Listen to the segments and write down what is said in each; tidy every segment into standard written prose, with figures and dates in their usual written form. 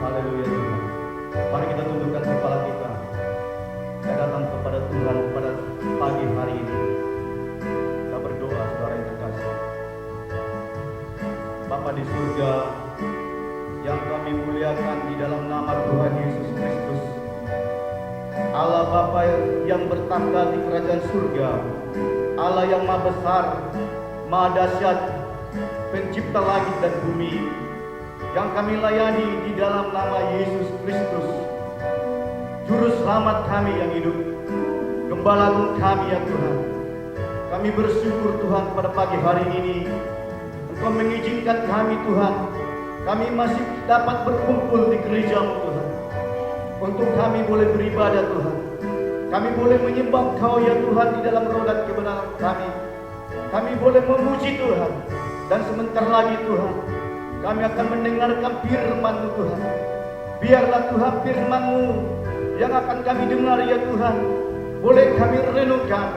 Haleluya Tuhan. Mari kita tundukkan kepala kita. Kita datang kepada Tuhan pada pagi hari ini. Kita berdoa, saudara yang terkasih. Bapa di surga, yang kami muliakan di dalam nama Tuhan Yesus Kristus, Allah Bapa yang bertakhta di kerajaan surga, Allah yang maha besar, maha dahsyat, pencipta langit dan bumi, yang kami layani di dalam nama Yesus Kristus, Juru Selamat kami yang hidup, Gembala Agung kami ya Tuhan. Kami bersyukur Tuhan pada pagi hari ini Engkau mengizinkan kami Tuhan, kami masih dapat berkumpul di gereja-Mu Tuhan, untuk kami boleh beribadah Tuhan. Kami boleh menyembah Engkau ya Tuhan di dalam roh dan kebenaran kami. Kami boleh memuji Tuhan, dan sebentar lagi Tuhan kami akan mendengarkan firman-Mu Tuhan. Biarlah Tuhan firman-Mu yang akan kami dengar ya Tuhan, boleh kami renungkan,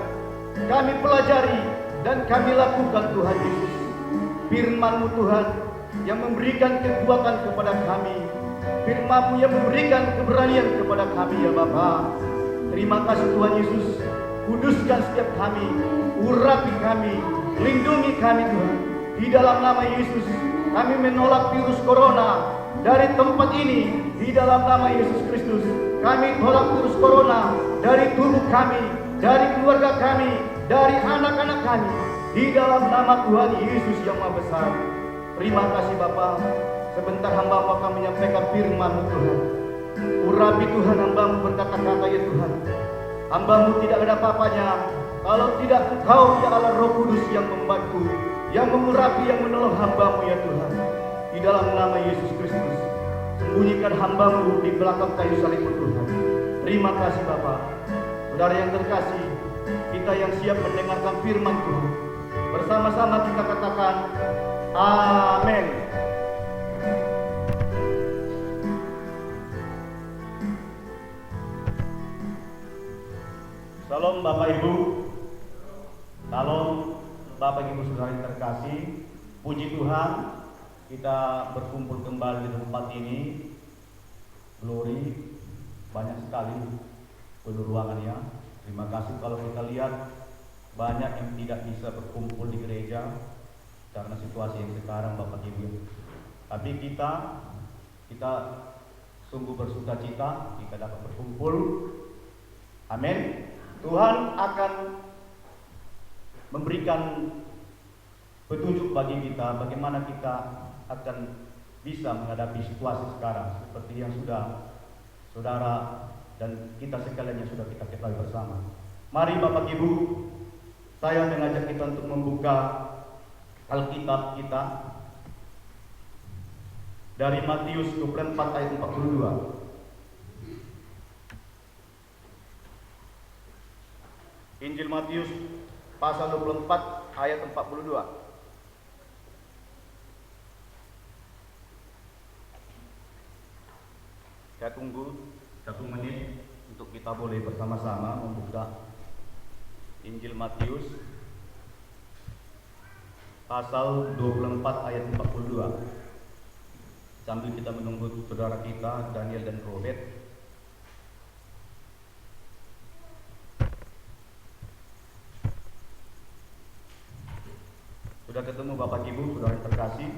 kami pelajari, dan kami lakukan Tuhan Yesus. Firman-Mu Tuhan yang memberikan kekuatan kepada kami, firman-Mu yang memberikan keberanian kepada kami ya Bapa. Terima kasih Tuhan Yesus. Kuduskan setiap kami, urapi kami, lindungi kami Tuhan. Di dalam nama Yesus kami menolak virus corona dari tempat ini. Di dalam nama Yesus Kristus kami tolak virus corona dari tubuh kami, dari keluarga kami, dari anak-anak kami. Di dalam nama Tuhan Yesus yang maha besar. Terima kasih Bapa. Sebentar hamba-Mu akan menyampaikan firman-Mu Tuhan. Urapi Tuhan, hamba-Mu berkata-kata ya Tuhan. Hamba-Mu tidak ada apa-apanya kalau tidak Engkau ya Allah Roh Kudus yang membantu, yang mengurapi, yang menolong hamba-Mu ya Tuhan. Di dalam nama Yesus Kristus, sembunyikan hamba-Mu di belakang kayu salib Tuhan. Terima kasih Bapa. Saudara yang terkasih, kita yang siap mendengarkan firman Tuhan, bersama-sama kita katakan amin. Salam Bapak Ibu. Salam Bapak Ibu saudara yang terkasih. Puji Tuhan, kita berkumpul kembali di tempat ini. Glory, banyak sekali penuh ruangannya. Terima kasih. Kalau kita lihat, banyak yang tidak bisa berkumpul di gereja karena situasi yang sekarang Bapak Ibu. Tapi kita sungguh bersuka cita kita dapat berkumpul. Amin. Tuhan akan memberikan petunjuk bagi kita bagaimana kita akan bisa menghadapi situasi sekarang seperti yang sudah saudara dan kita sekalian yang sudah kita ketahui bersama. Mari Bapak Ibu, saya mengajak kita untuk membuka Alkitab kita dari Matius 24 ayat 42. Injil Matius pasal 24 ayat 42. Saya tunggu 1 menit untuk kita boleh bersama-sama membuka Injil Matius pasal 24 ayat 42. Sambil kita menunggu saudara kita Daniel dan Robert. Sudah ketemu Bapak Ibu, saudara yang terkasih.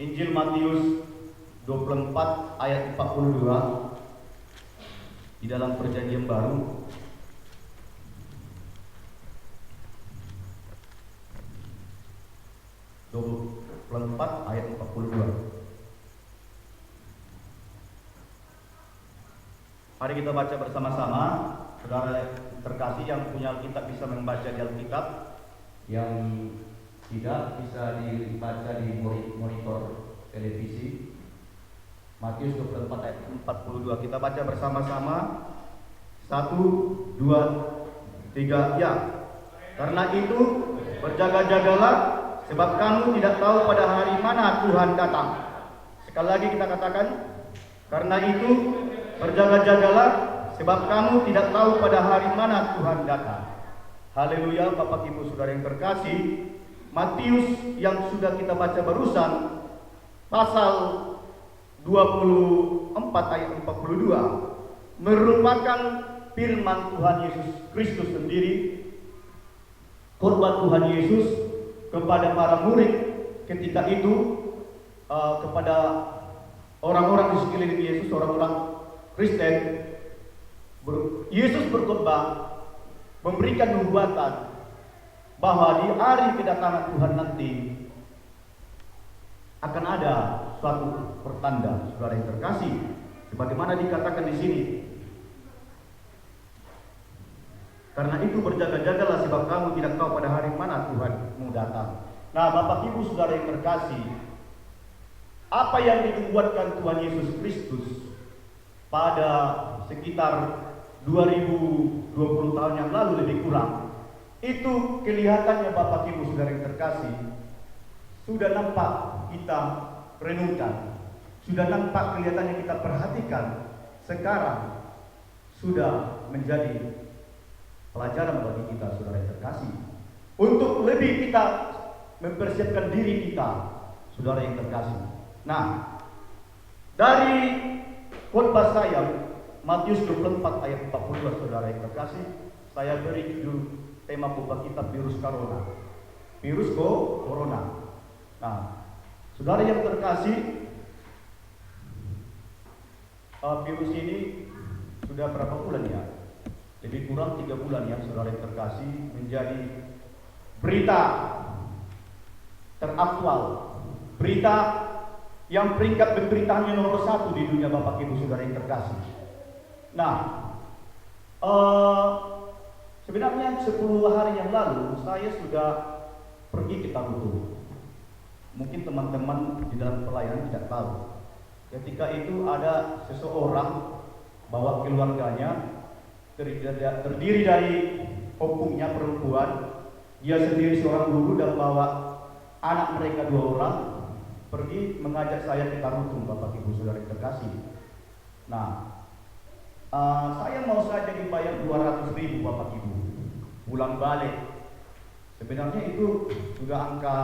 Injil Matius 24 ayat 42 di dalam Perjanjian Baru. Ayat 42. Mari kita baca bersama-sama. Saudara terkasih yang punya Alkitab bisa membaca di Alkitab, yang tidak bisa dibaca di monitor televisi. Matius 24 ayat 42. Kita baca bersama-sama. 1, 2, 3, ya. Karena itu berjaga-jagalah, sebab kamu tidak tahu pada hari mana Tuhan datang. Sekali lagi kita katakan, karena itu berjaga-jagalah, sebab kamu tidak tahu pada hari mana Tuhan datang. Haleluya, Bapak Ibu Saudara yang terkasih. Matius yang sudah kita baca barusan, pasal 24 ayat 42, merupakan firman Tuhan Yesus Kristus sendiri, khotbah Tuhan Yesus kepada para murid ketika itu, kepada orang-orang di sekeliling Yesus, orang-orang Kristen. Yesus berkhotbah, memberikan nubuatan bahwa di hari kedatangan Tuhan nanti akan ada suatu pertanda, saudara yang terkasih, sebagaimana dikatakan di sini. Karena itu berjaga-jagalah, sebab kamu tidak tahu pada hari mana Tuhan mau datang. Nah, Bapak Ibu Saudara yang terkasih, apa yang dinubuatkan Tuhan Yesus Kristus pada sekitar 2020 tahun yang lalu lebih kurang, itu kelihatannya Bapak Ibu Saudara yang terkasih sudah nampak kita renungkan, sudah nampak kelihatannya kita perhatikan, sekarang sudah menjadi pelajaran bagi kita, saudara yang terkasih, untuk lebih kita mempersiapkan diri kita, saudara yang terkasih. Nah, dari khotbah saya Matius 24 ayat 42, saudara yang terkasih, saya beri judul tema khotbah kita virus corona. Virus corona. Nah, saudara yang terkasih, virus ini sudah berapa bulan ya? Lebih kurang 3 bulan ya, saudara yang terkasih, menjadi berita teraktual, berita yang peringkat pemberitaannya nomor 1 di dunia, Bapak Ibu Saudara yang terkasih. Nah, sebenarnya 10 hari yang lalu saya sudah pergi ke Tarutung. Mungkin teman-teman di dalam pelayanan tidak tahu. Ketika itu ada seseorang bawa keluarganya, terdiri dari opungnya perempuan, dia sendiri seorang guru, dan bawa anak mereka 2 orang, pergi mengajak saya ke Tarutung, Bapak Ibu Saudara yang terkasih. Nah, saya mau saja dibayar 200.000 Bapak Ibu, pulang balik. Sebenarnya itu juga angka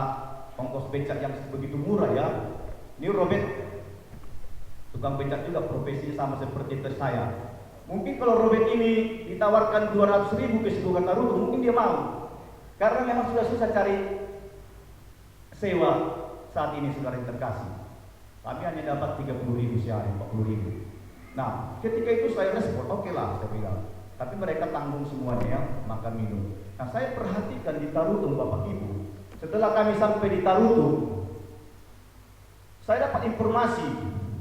ongkos becak yang begitu murah ya. Ini Robert, tukang becak juga, profesinya sama seperti saya. Mungkin kalau Robert ini ditawarkan 200.000 ke situ ke Tarutung, mungkin dia mau. Karena memang sudah susah cari sewa saat ini, saudara yang terkasih. Kami hanya dapat 30.000 sehari, 40.000. Nah, ketika itu saya respon, oke lah, saya bilang. Tapi mereka tanggung semuanya ya, makan minum. Nah, saya perhatikan di Tarutung, Bapak Ibu. Setelah kami sampai di Tarutung, saya dapat informasi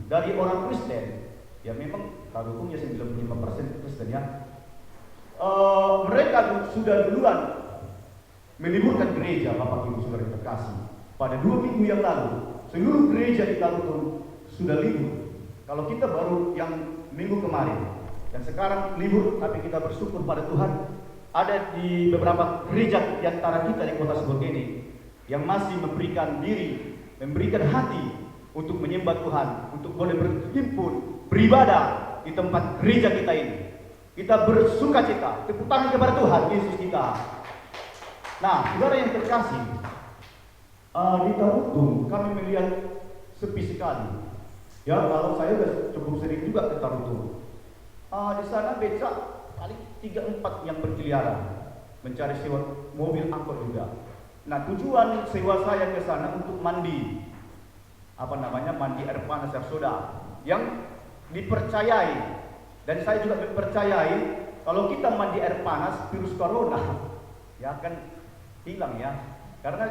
dari orang Kristen. Ya memang Tarutungnya 95% Kristen ya. Mereka sudah duluan meliburkan gereja, Bapak Ibu Saudara yang terkasih. Pada 2 minggu yang lalu, seluruh gereja di Tarutung sudah libur. Kalau kita baru yang minggu kemarin, dan sekarang libur, tapi kita bersyukur pada Tuhan, ada di beberapa gereja di antara kita di kota Sebogeni yang masih memberikan diri, memberikan hati untuk menyembah Tuhan, untuk boleh berhimpun, beribadah di tempat gereja kita ini. Kita bersuka cita, tepuk tangan kepada Tuhan Yesus kita. Nah, saudara yang terkasih, di Tarutung kami melihat sepi sekali. Ya, kalau saya sudah cukup sering juga ke Tarutung. Di sana becak paling 3-4 yang berkeliaran, mencari sewa mobil angkot juga. Nah, tujuan sewa saya ke sana untuk mandi, mandi air panas air soda, yang dipercayai, dan saya juga mempercayai kalau kita mandi air panas, virus corona ya akan hilang ya. Karena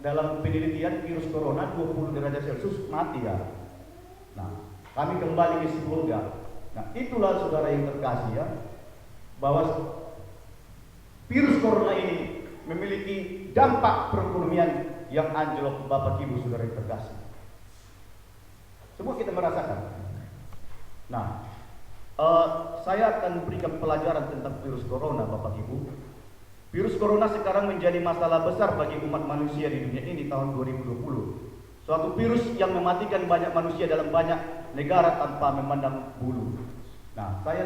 dalam penelitian virus corona 20 derajat Celcius mati ya. Nah, kami kembali ke Sibolga. Nah, itulah saudara yang terkasih ya, bahwa virus corona ini memiliki dampak perekonomian yang anjlok, Bapak Ibu Saudara yang terkasih. Semua kita merasakan. Nah, saya akan berikan pelajaran tentang virus corona, Bapak Ibu. Virus corona sekarang menjadi masalah besar bagi umat manusia di dunia ini tahun 2020. Suatu virus yang mematikan banyak manusia dalam banyak negara tanpa memandang bulu. Nah, saya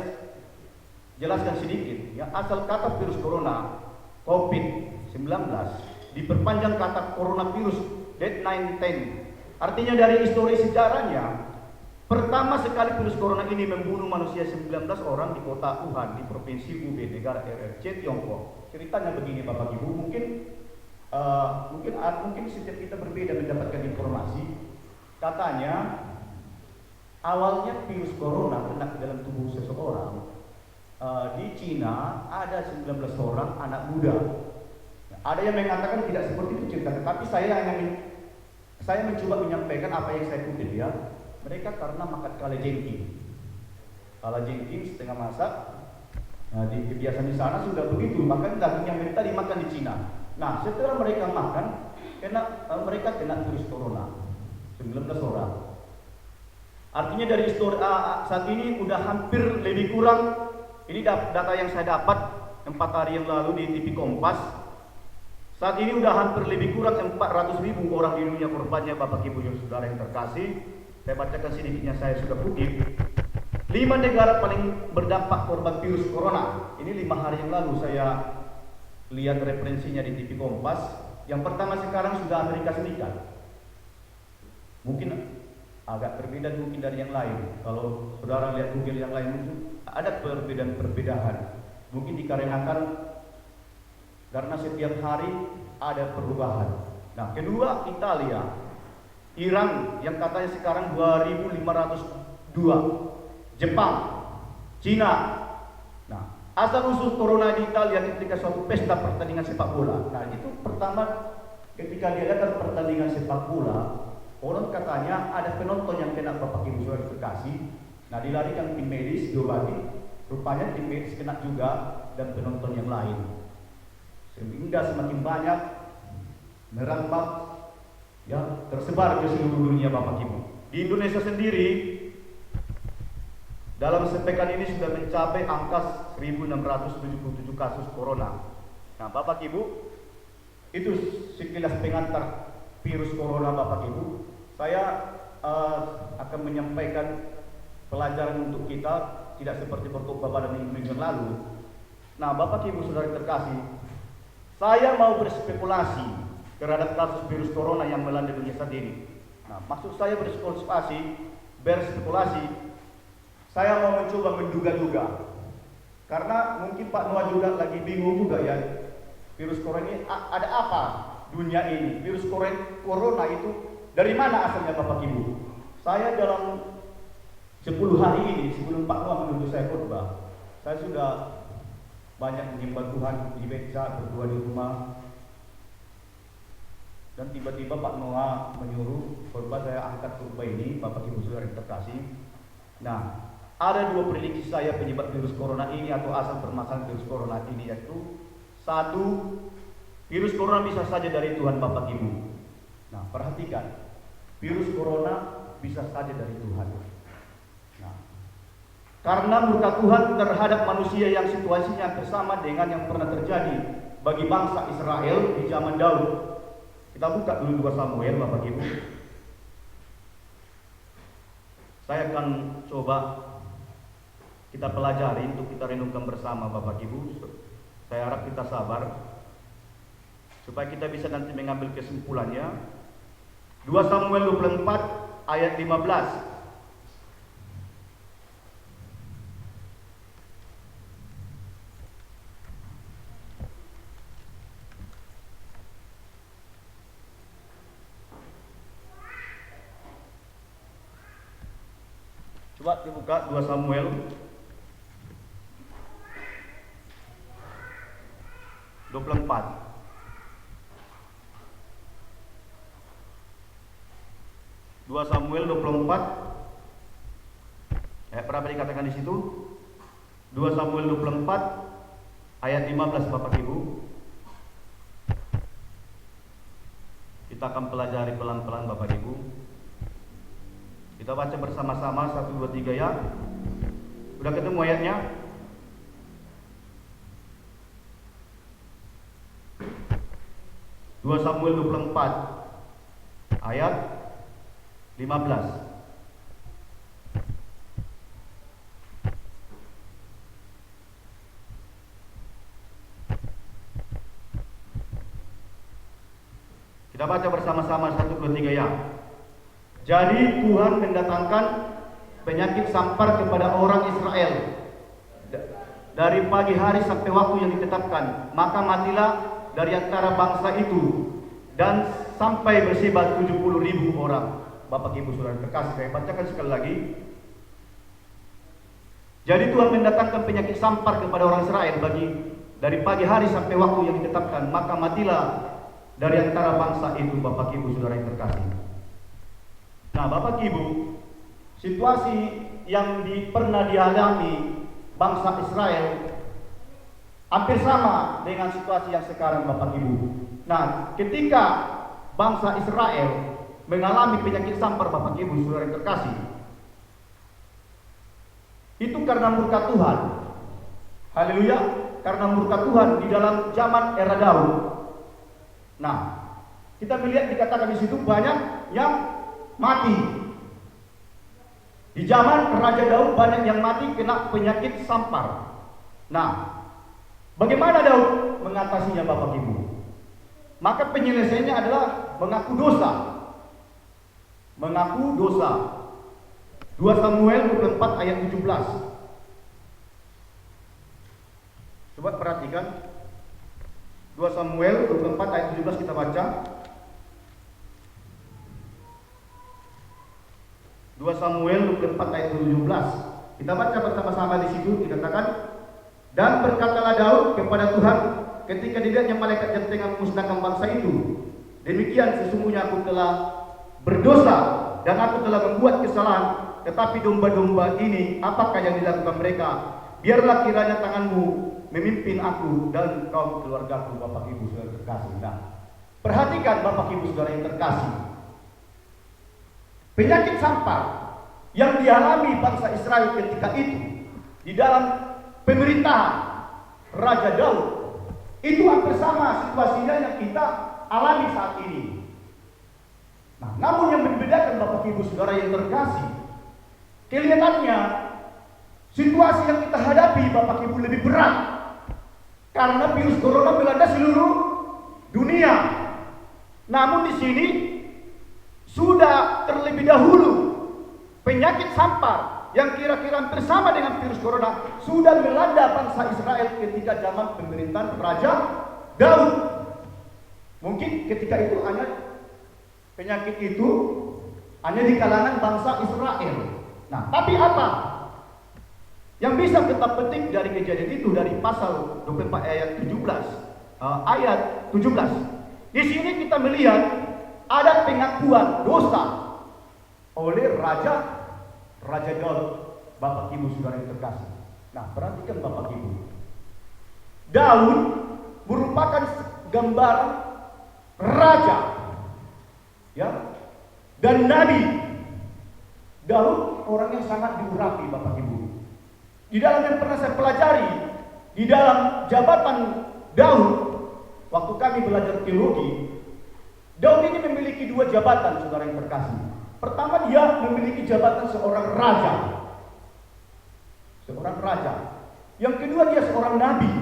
jelaskan sedikit ya, asal kata virus corona COVID-19 diperpanjang kata coronavirus COVID-19. Artinya dari histori sejarahnya, pertama sekali virus corona ini membunuh manusia 19 orang di kota Wuhan di provinsi Hubei, negara RRC Tiongkok. Ceritanya begini Bapak Ibu, mungkin setiap kita berbeda mendapatkan informasi. Katanya awalnya virus corona kena ke dalam tubuh seseorang. Di Cina ada 19 orang anak muda. Ada yang mengatakan tidak seperti itu cerita, tetapi saya mencoba menyampaikan apa yang saya kutip ya. Mereka karena makan kalajengking setengah masak. Nah, kebiasaan di sana sudah begitu, makan daging yang mereka dimakan di Cina. Nah, setelah mereka makan, mereka kena virus corona 19 orang. Artinya dari histori saat ini udah hampir lebih kurang. Ini data yang saya dapat 4 hari yang lalu di TV Kompas. Saat ini udah hampir lebih kurang 400.000 orang di dunia korbannya, Bapak Ibu dan Saudara yang terkasih. Saya bacakan sedikitnya, saya sudah kutip. 5 negara paling berdampak korban virus corona. Ini 5 hari yang lalu saya lihat referensinya di TV Kompas. Yang pertama sekarang sudah Amerika Serikat. Mungkin agak berbeda mungkin dari yang lain. Kalau saudara lihat Google yang lain mungkin ada perbedaan. Mungkin dikarenakan karena setiap hari ada perubahan. Nah, kedua Italia, Iran yang katanya sekarang 2.502, Jepang, Cina. Nah, asal usul corona di Italia ketika suatu pesta pertandingan sepak bola. Nah, itu pertama ketika diadakan pertandingan sepak bola, orang katanya ada penonton yang kena, Bapak Ibu Saudara terkasih. Nah, dilarikan tim medis, diobati. Rupanya tim medis kena juga dan penonton yang lain. Sehingga semakin banyak merambat ya, tersebar di seluruh dunia, Bapak Ibu. Di Indonesia sendiri dalam sepekan ini sudah mencapai angka 1.677 kasus corona. Nah, Bapak Ibu, itu sekilas pengantar virus corona, Bapak Ibu. Saya akan menyampaikan pelajaran untuk kita, tidak seperti berkhotbah pada minggu yang lalu. Nah, Bapak Ibu Saudara terkasih, saya mau berspekulasi terhadap kasus virus corona yang melanda dunia saat ini. Nah, maksud saya berspekulasi, saya mau mencoba menduga-duga. Karena mungkin Pak Noah juga lagi bingung juga ya, virus corona ini ada apa dunia ini? Virus corona itu dari mana asalnya, Bapak Ibu? Saya dalam 10 hari ini sebelum Pak Noah menuju saya khotbah, saya sudah banyak menyembah Tuhan di beca, berdua di rumah. Dan tiba-tiba Pak Noah menyuruh khotbah, saya angkat khotbah ini, Bapak Ibu Saudara yang terkasih. Nah, ada 2 prediksi saya penyebab virus corona ini atau asal permasalahan virus corona ini, yaitu 1, virus corona bisa saja dari Tuhan, Bapak Ibu. Nah, perhatikan, virus corona bisa saja dari Tuhan. Nah, karena murka Tuhan terhadap manusia yang situasinya bersama dengan yang pernah terjadi bagi bangsa Israel di zaman Daud. Kita buka dulu 2 Samuel, Bapak Ibu. Saya akan coba kita pelajari untuk kita renungkan bersama, Bapak Ibu. Saya harap kita sabar supaya kita bisa nanti mengambil kesimpulannya. 2 Samuel 24 ayat 15. Coba dibuka 2 Samuel 24. 2 Samuel 24. Berapa dikatakan di situ? 2 Samuel 24 ayat 15, Bapak Ibu. Kita akan pelajari pelan-pelan, Bapak Ibu. Kita Kita baca bersama-sama 1, 2, 3 ya. Udah ketemu ayatnya? Dua Samuel 24 ayat 15. Kita baca bersama-sama 1, 2, 3 ya. Jadi Tuhan mendatangkan penyakit sampar kepada orang Israel dari pagi hari sampai waktu yang ditetapkan. Maka matilah dari antara bangsa itu dan sampai bersebar 70.000 orang. Bapak Ibu Saudara terkasih, saya bacakan sekali lagi. Jadi Tuhan mendatangkan penyakit sampar kepada orang Israel dari pagi hari sampai waktu yang ditetapkan. Maka matilah dari antara bangsa itu, Bapak Ibu Saudara yang terkasih. Nah, Bapak Ibu, situasi yang pernah dialami bangsa Israel hampir sama dengan situasi yang sekarang, Bapak Ibu. Nah, ketika bangsa Israel mengalami penyakit sampar, Bapak Ibu Saudara yang terkasih, itu karena murka Tuhan. Haleluya, karena murka Tuhan di dalam zaman era Daud. Nah, kita melihat dikatakan di situ banyak yang mati. Di zaman Raja Daud banyak yang mati kena penyakit sampar. Nah, bagaimana Daud mengatasinya, Bapak Ibu? Maka penyelesaiannya adalah mengaku dosa. Mengaku dosa. 2 Samuel 24 ayat 17. Coba perhatikan. 2 Samuel 24 ayat 17 kita baca. 2 Samuel 24 ayat 17. Kita baca bersama-sama di situ dikatakan, dan berkatalah Daud kepada Tuhan ketika dilihatnya malaikat yang tengah memusnahkan bangsa itu, demikian sesungguhnya aku telah berdosa dan aku telah membuat kesalahan, tetapi domba-domba ini apakah yang dilakukan mereka? Biarlah kiranya tanganmu memimpin aku dan kaum keluargaku, Bapak Ibu Saudara terkasih. Nah, perhatikan Bapak Ibu Saudara yang terkasih, penyakit sampar yang dialami bangsa Israel ketika itu di dalam pemerintahan Raja Daud itu hampir sama situasinya yang kita alami saat ini. Nah, namun yang membedakan Bapak Ibu Saudara yang terkasih, kelihatannya situasi yang kita hadapi, Bapak Ibu, lebih berat karena virus corona melanda seluruh dunia. Namun di sini sudah terlebih dahulu penyakit sampar yang kira-kira hampir sama dengan virus corona sudah melanda bangsa Israel ketika zaman pemerintahan Raja Daud. Mungkin ketika itu penyakit itu hanya di kalangan bangsa Israel. Nah, tapi apa yang bisa kita petik dari kejadian itu dari pasal 24 ayat 17? Di sini kita melihat ada pengakuan dosa oleh Raja Daud, Bapak Ibu Saudara yang terkasih. Nah, perhatikan Bapak Ibu, Daud merupakan gambaran raja, ya, dan nabi. Daud orang yang sangat diurapi, Bapak Ibu. Di dalam yang pernah saya pelajari, di dalam jabatan Daud, waktu kami belajar teologi, Daud ini memiliki 2 jabatan, saudara yang terkasih. Pertama, dia memiliki jabatan seorang raja. Seorang raja. Yang kedua, dia seorang nabi.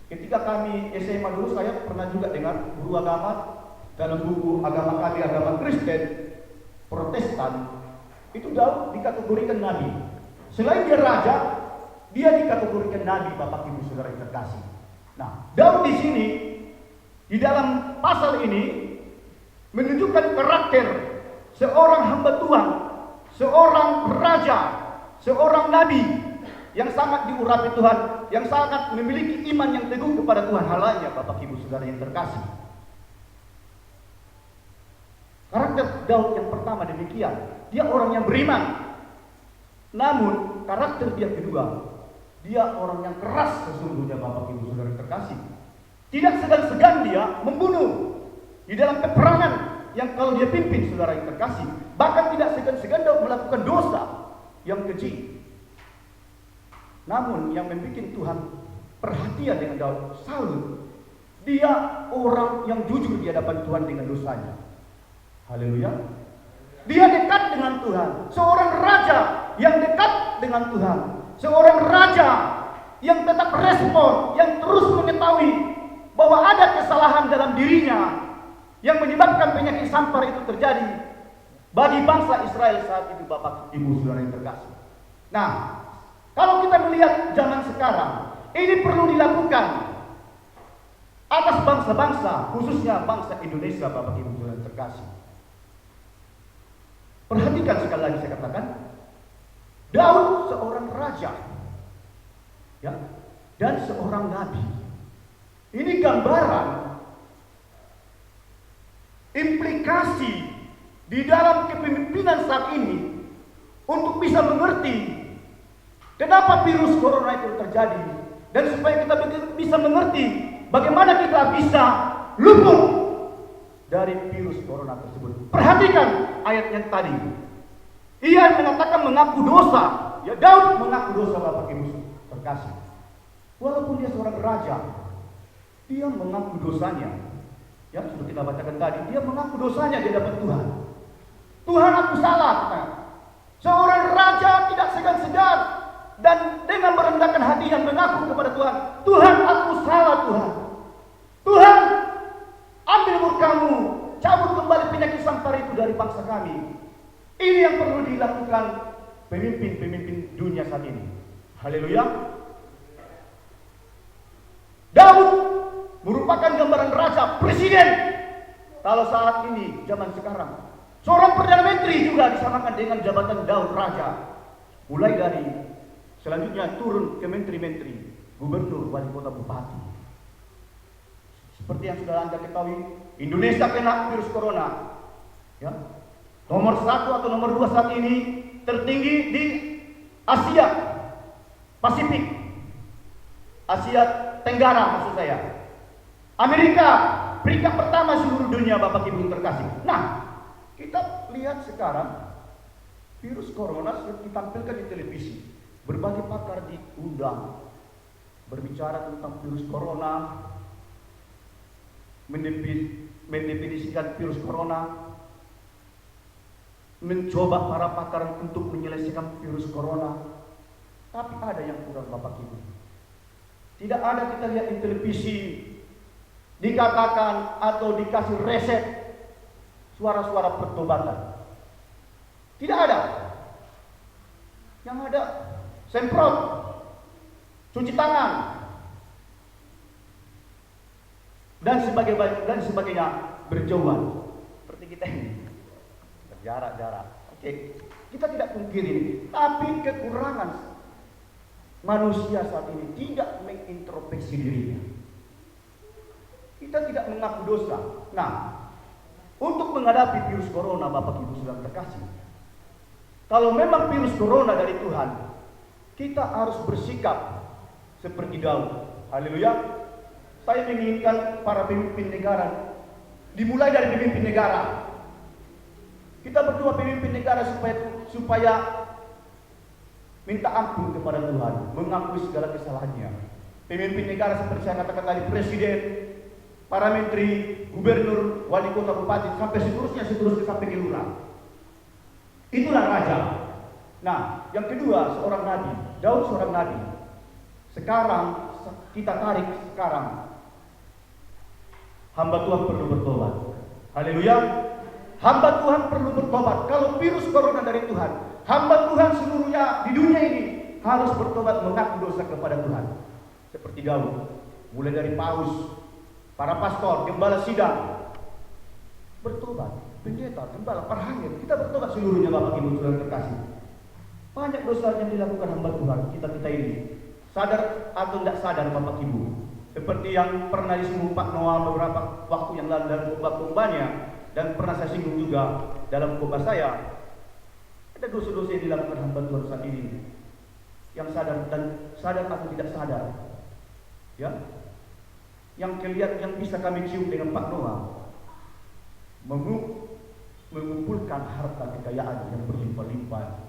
Ketika kami SMA dulu, saya pernah juga dengar guru agama dalam buku agama kami, agama Kristen Protestan, itu Daud dikategorikan nabi. Selain dia raja, dia dikategorikan nabi, Bapak Ibu Saudara yang terkasih. Nah, Daud di sini di dalam pasal ini menunjukkan karakter seorang hamba Tuhan, seorang raja, seorang nabi yang sangat diurapi Tuhan, yang sangat memiliki iman yang teguh kepada Tuhan. Halanya, Bapak Ibu Saudara yang terkasih, karakter Daud yang pertama demikian, dia orang yang beriman. Namun karakter dia kedua, dia orang yang keras sesungguhnya, Bapak Ibu Saudara yang terkasih. Tidak segan-segan dia membunuh di dalam peperangan yang kalau dia pimpin, saudara yang terkasih. Bahkan tidak segan-segan Daud melakukan dosa yang keji. Namun yang membuat Tuhan perhatian dengan Daud, Saul, dia orang yang jujur di hadapan Tuhan dengan dosanya. Haleluya. Dia dekat dengan Tuhan. Seorang raja yang dekat dengan Tuhan. Seorang raja yang tetap respon, yang terus mengetahui bahwa ada kesalahan dalam dirinya yang menyebabkan penyakit sampar itu terjadi bagi bangsa Israel saat itu, Bapak Ibu Saudara yang terkasih. Nah, kalau kita melihat zaman sekarang, ini perlu dilakukan atas bangsa-bangsa, khususnya bangsa Indonesia, Bapak Ibu Saudara yang terkasih. Perhatikan sekali lagi saya katakan, Daud seorang raja, ya, dan seorang nabi. Ini gambaran implikasi di dalam kepemimpinan saat ini untuk bisa mengerti kenapa virus corona itu terjadi, dan supaya kita bisa mengerti bagaimana kita bisa luput dari virus corona tersebut. Perhatikan ayat yang tadi. Ia mengatakan mengaku dosa. Ya, Daud mengaku dosa, Bapak Ibu terkasih. Walaupun dia seorang raja, dia mengaku dosanya. Ya, sudah kita bacakan tadi, dia mengaku dosanya di hadapan Tuhan. Tuhan, aku salah. Seorang raja tidak segan-segan dan dengan merendahkan hati yang mengaku kepada Tuhan, Tuhan, aku salah, Tuhan. Tuhan, ambil murka-Mu, cabut kembali penyakit sampar itu dari bangsa kami. Ini yang perlu dilakukan pemimpin-pemimpin dunia saat ini. Haleluya. Daud merupakan gambaran raja, presiden. Kalau saat ini, zaman sekarang, seorang Perdana Menteri juga disamakan dengan jabatan Daud raja. Mulai dari selanjutnya turun ke menteri-menteri, gubernur, wali kota, bupati. Seperti yang sudah Anda ketahui, Indonesia kena virus corona. Ya. Nomor 1 atau nomor 2 saat ini tertinggi di Asia Pasifik, Asia Tenggara maksud saya. Amerika peringkat pertama seluruh dunia, Bapak Ibu terkasih. Nah, kita lihat sekarang virus corona ditampilkan di televisi. Berbagai pakar diundang berbicara tentang virus corona, mendefinisikan virus corona, mencoba para pakar untuk menyelesaikan virus corona. Tapi ada yang kurang, Bapak Ibu. Tidak ada kita lihat di televisi dikatakan atau dikasih resep suara-suara pertobatan. Tidak ada. Yang ada semprot, cuci tangan, dan sebagainya, berjauhan. Seperti kita ini. Jarak. Oke, kita tidak pungkiri ini. Tapi kekurangan manusia saat ini tidak mengintrospeksi dirinya. Kita tidak mengaku dosa. Nah, untuk menghadapi virus corona, Bapak Ibu Saudara terkasih, kalau memang virus corona dari Tuhan, kita harus bersikap seperti Daud. Haleluya. Saya menginginkan para pemimpin negara, dimulai dari pemimpin negara. Kita berdoa pemimpin negara supaya minta ampun kepada Tuhan, mengakui segala kesalahannya. Pemimpin negara seperti saya katakan tadi, presiden, para menteri, gubernur, wali kota, bupati, sampai seterusnya sampai ke lurah. Itulah raja. Nah, yang kedua, seorang nabi. Daud seorang nabi. Sekarang kita tarik sekarang. Hamba Tuhan perlu bertobat. Haleluya. Hamba Tuhan perlu bertobat. Kalau virus corona dari Tuhan, hamba Tuhan seluruhnya di dunia ini harus bertobat, mengaku dosa kepada Tuhan. Seperti Daud, mulai dari paus, para pastor, gembala sidang, bertobat, pendeta, gembala, perhangir, kita bertobat seluruhnya, Bapak Ibu Saudara terkasih. Banyak dosa yang dilakukan hamba Tuhan, kita ini, sadar atau tidak sadar, Bapak Ibu. Seperti yang pernah disinggung Pak Noah beberapa waktu yang lalu dalam khotbah-khotbahnya, dan pernah saya singgung juga dalam khotbah saya. Ada dosa-dosa yang dilakukan hamba Tuhan saat ini, yang sadar atau tidak sadar, ya, yang kelihatan, yang bisa kami cium dengan Pak Noah, mengumpulkan harta kekayaan yang berlimpah-limpah.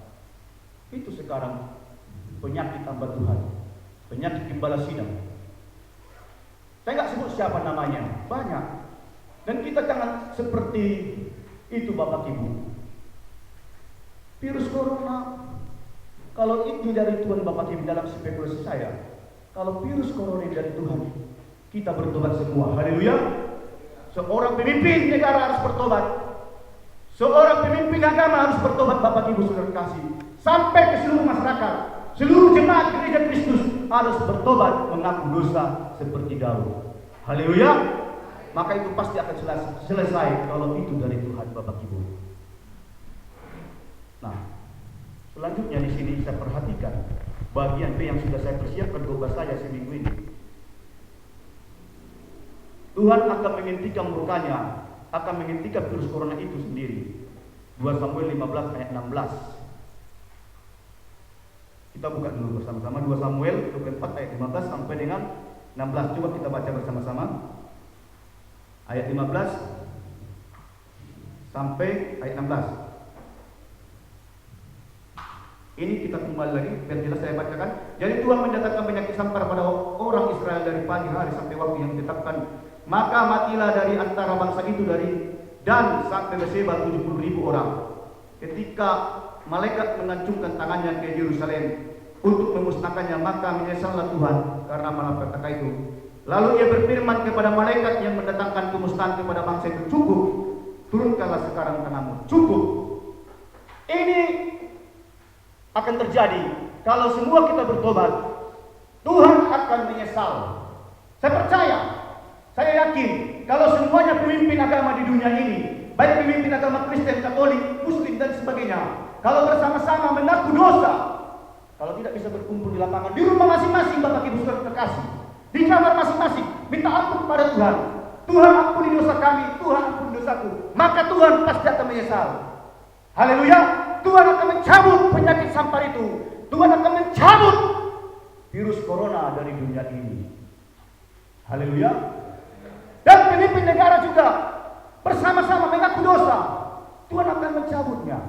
Itu sekarang penyakit hamba Tuhan, penyakit gembala sidang. Saya nggak sebut siapa namanya, banyak. Dan kita jangan seperti itu Bapak Ibu. Virus corona, kalau itu dari Tuhan Bapak Ibu, dalam spekulasi saya, kalau virus corona dari Tuhan, kita bertobat semua. Haleluya. Seorang pemimpin negara harus bertobat. Seorang pemimpin agama harus bertobat Bapak Ibu Saudara kasih. Sampai ke seluruh masyarakat, seluruh jemaat gereja Kristus harus bertobat mengaku dosa seperti Daud. Haleluya. Maka itu pasti akan selesai kalau itu dari Tuhan Bapak Ibu. Nah, selanjutnya di sini saya perhatikan bagian B yang sudah saya persiapkan khotbah saya seminggu ini. Tuhan akan menghentikan murkanya, akan menghentikan virus corona itu sendiri. 2 Samuel 15 ayat 16. Kita buka dulu bersama-sama 2 Samuel 24 ayat 15 sampai dengan 16. Coba kita baca bersama-sama. Ayat 15 sampai ayat 16. Ini kita kembali lagi, biar jelas saya bacakan. Jadi Tuhan mendatangkan penyakit sampar pada orang Israel dari pagi hari sampai waktu yang ditetapkan. Maka matilah dari antara bangsa itu dan sampai Berseba 70.000 orang. Ketika malaikat mengacungkan tangannya ke Yerusalem untuk memusnahkannya, maka menyesallah Tuhan karena malapetaka itu. Lalu ia berfirman kepada malaikat yang mendatangkan kemusnahan kepada bangsa itu, cukup, turunkanlah sekarang tanganmu, cukup. Ini akan terjadi kalau semua kita bertobat. Tuhan akan menyesal. Saya percaya, saya yakin kalau semuanya pemimpin agama di dunia ini, baik pemimpin agama Kristen, Katolik, Muslim dan sebagainya, kalau bersama-sama mengaku dosa, kalau tidak bisa berkumpul di lapangan, di rumah masing-masing Bapak Ibu Saudara terkasih, di kamar masing-masing, minta ampun kepada Tuhan. Tuhan ampuni dosa kami, Tuhan ampuni dosaku, maka Tuhan pasti akan menyesal. Haleluya. Tuhan akan mencabut penyakit sampar itu. Tuhan akan mencabut virus corona dari dunia ini. Haleluya. Dan pemimpin negara juga bersama-sama mengaku dosa. Tuhan akan mencabutnya.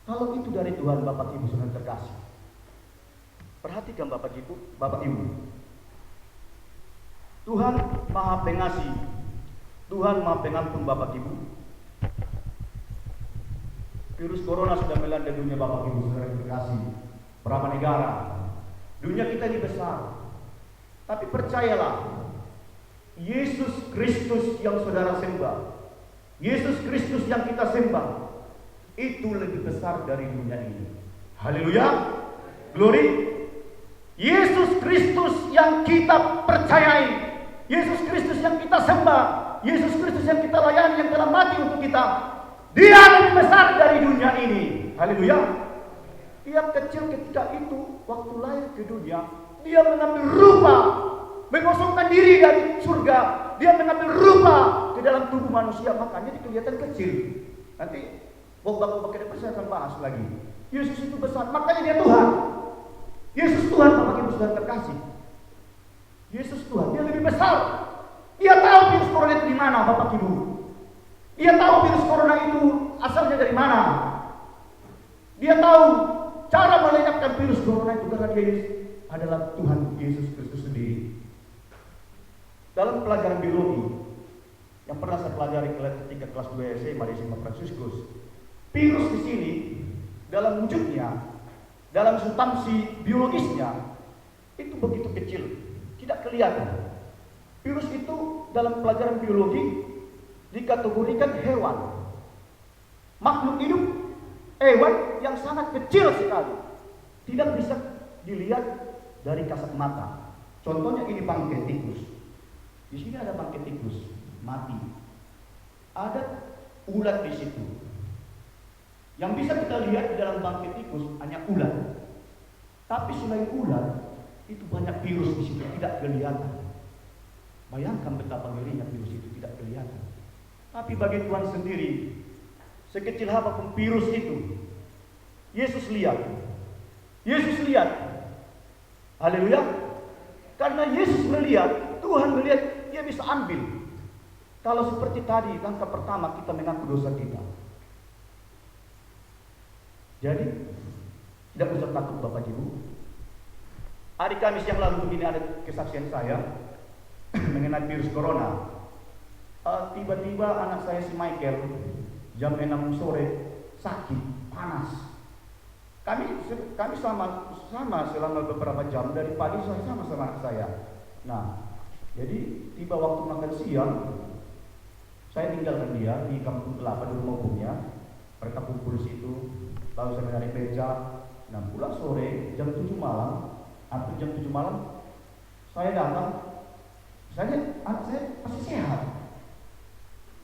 Kalau itu dari Tuhan Bapak Ibu Saudara terkasih. Perhatikan Bapak Ibu, Bapak Ibu. Tuhan Maha Pengasih. Tuhan Maha Pengampun Bapak Ibu. Virus corona sudah melanda dunia Bapak Ibu Saudara terkasih. Berapa negara? Dunia kita ini besar. Tapi percayalah, Yesus Kristus yang saudara sembah, Yesus Kristus yang kita sembah, itu lebih besar dari dunia ini. Haleluya. Glory. Yesus Kristus yang kita percayai, Yesus Kristus yang kita sembah, Yesus Kristus yang kita layani, yang telah mati untuk kita, Dia lebih besar dari dunia ini. Haleluya. Dia kecil ketika itu, waktu lahir ke dunia, Dia mengambil rupa, mengosongkan diri dari surga. Dia mengambil rupa ke dalam tubuh manusia, makanya dia kelihatan kecil. Nanti babak-babak ke depan saya akan bahas lagi. Yesus itu besar, makanya dia Tuhan. Yesus Tuhan, Bapak Ibu Saudara terkasih. Yesus Tuhan, dia lebih besar. Dia tahu virus corona itu di mana, Bapak Ibu. Dia tahu virus corona itu asalnya dari mana. Dia tahu cara melenyapkan virus corona itu karena dia adalah Tuhan Yesus Kristus sendiri. Dalam pelajaran biologi yang pernah saya pelajari ketika kelas 2 SMA di SMA Fransiskus, virus di sini dalam wujudnya, dalam substansi biologisnya itu begitu kecil, tidak kelihatan. Virus itu dalam pelajaran biologi dikategorikan hewan, makhluk hidup, hewan yang sangat kecil sekali, tidak bisa dilihat dari kasat mata. Contohnya ini bangkai tikus. Di sini ada bangkai tikus mati, ada ulat di situ. Yang bisa kita lihat di dalam bangkai tikus hanya ulat. Tapi selain ulat, itu banyak virus di situ tidak kelihatan. Bayangkan betapa ngerinya virus itu tidak kelihatan. Tapi bagi Tuhan sendiri, sekecil apapun virus itu, Yesus lihat. Yesus lihat. Haleluya. Karena Yesus melihat, Tuhan melihat, Dia bisa ambil. Kalau seperti tadi, langkah pertama kita mengaku dosa kita. Jadi tidak usah takut Bapak Ibu. Hari Kamis yang lalu begini ada kesaksian saya mengenai virus corona. Tiba-tiba anak saya si Michael jam 6 sore sakit, panas. Kami sama selama beberapa jam dari pagi saya sama anak saya. Nah, jadi tiba waktu makan siang, saya tinggalkan dia di Kampung Kelapa di rumah umumnya. Mereka kumpul di situ, lalu saya menarik beca. Nah, pulang sore jam 7 malam, hampir jam 7 malam, saya datang. Saya lihat anak saya masih sehat,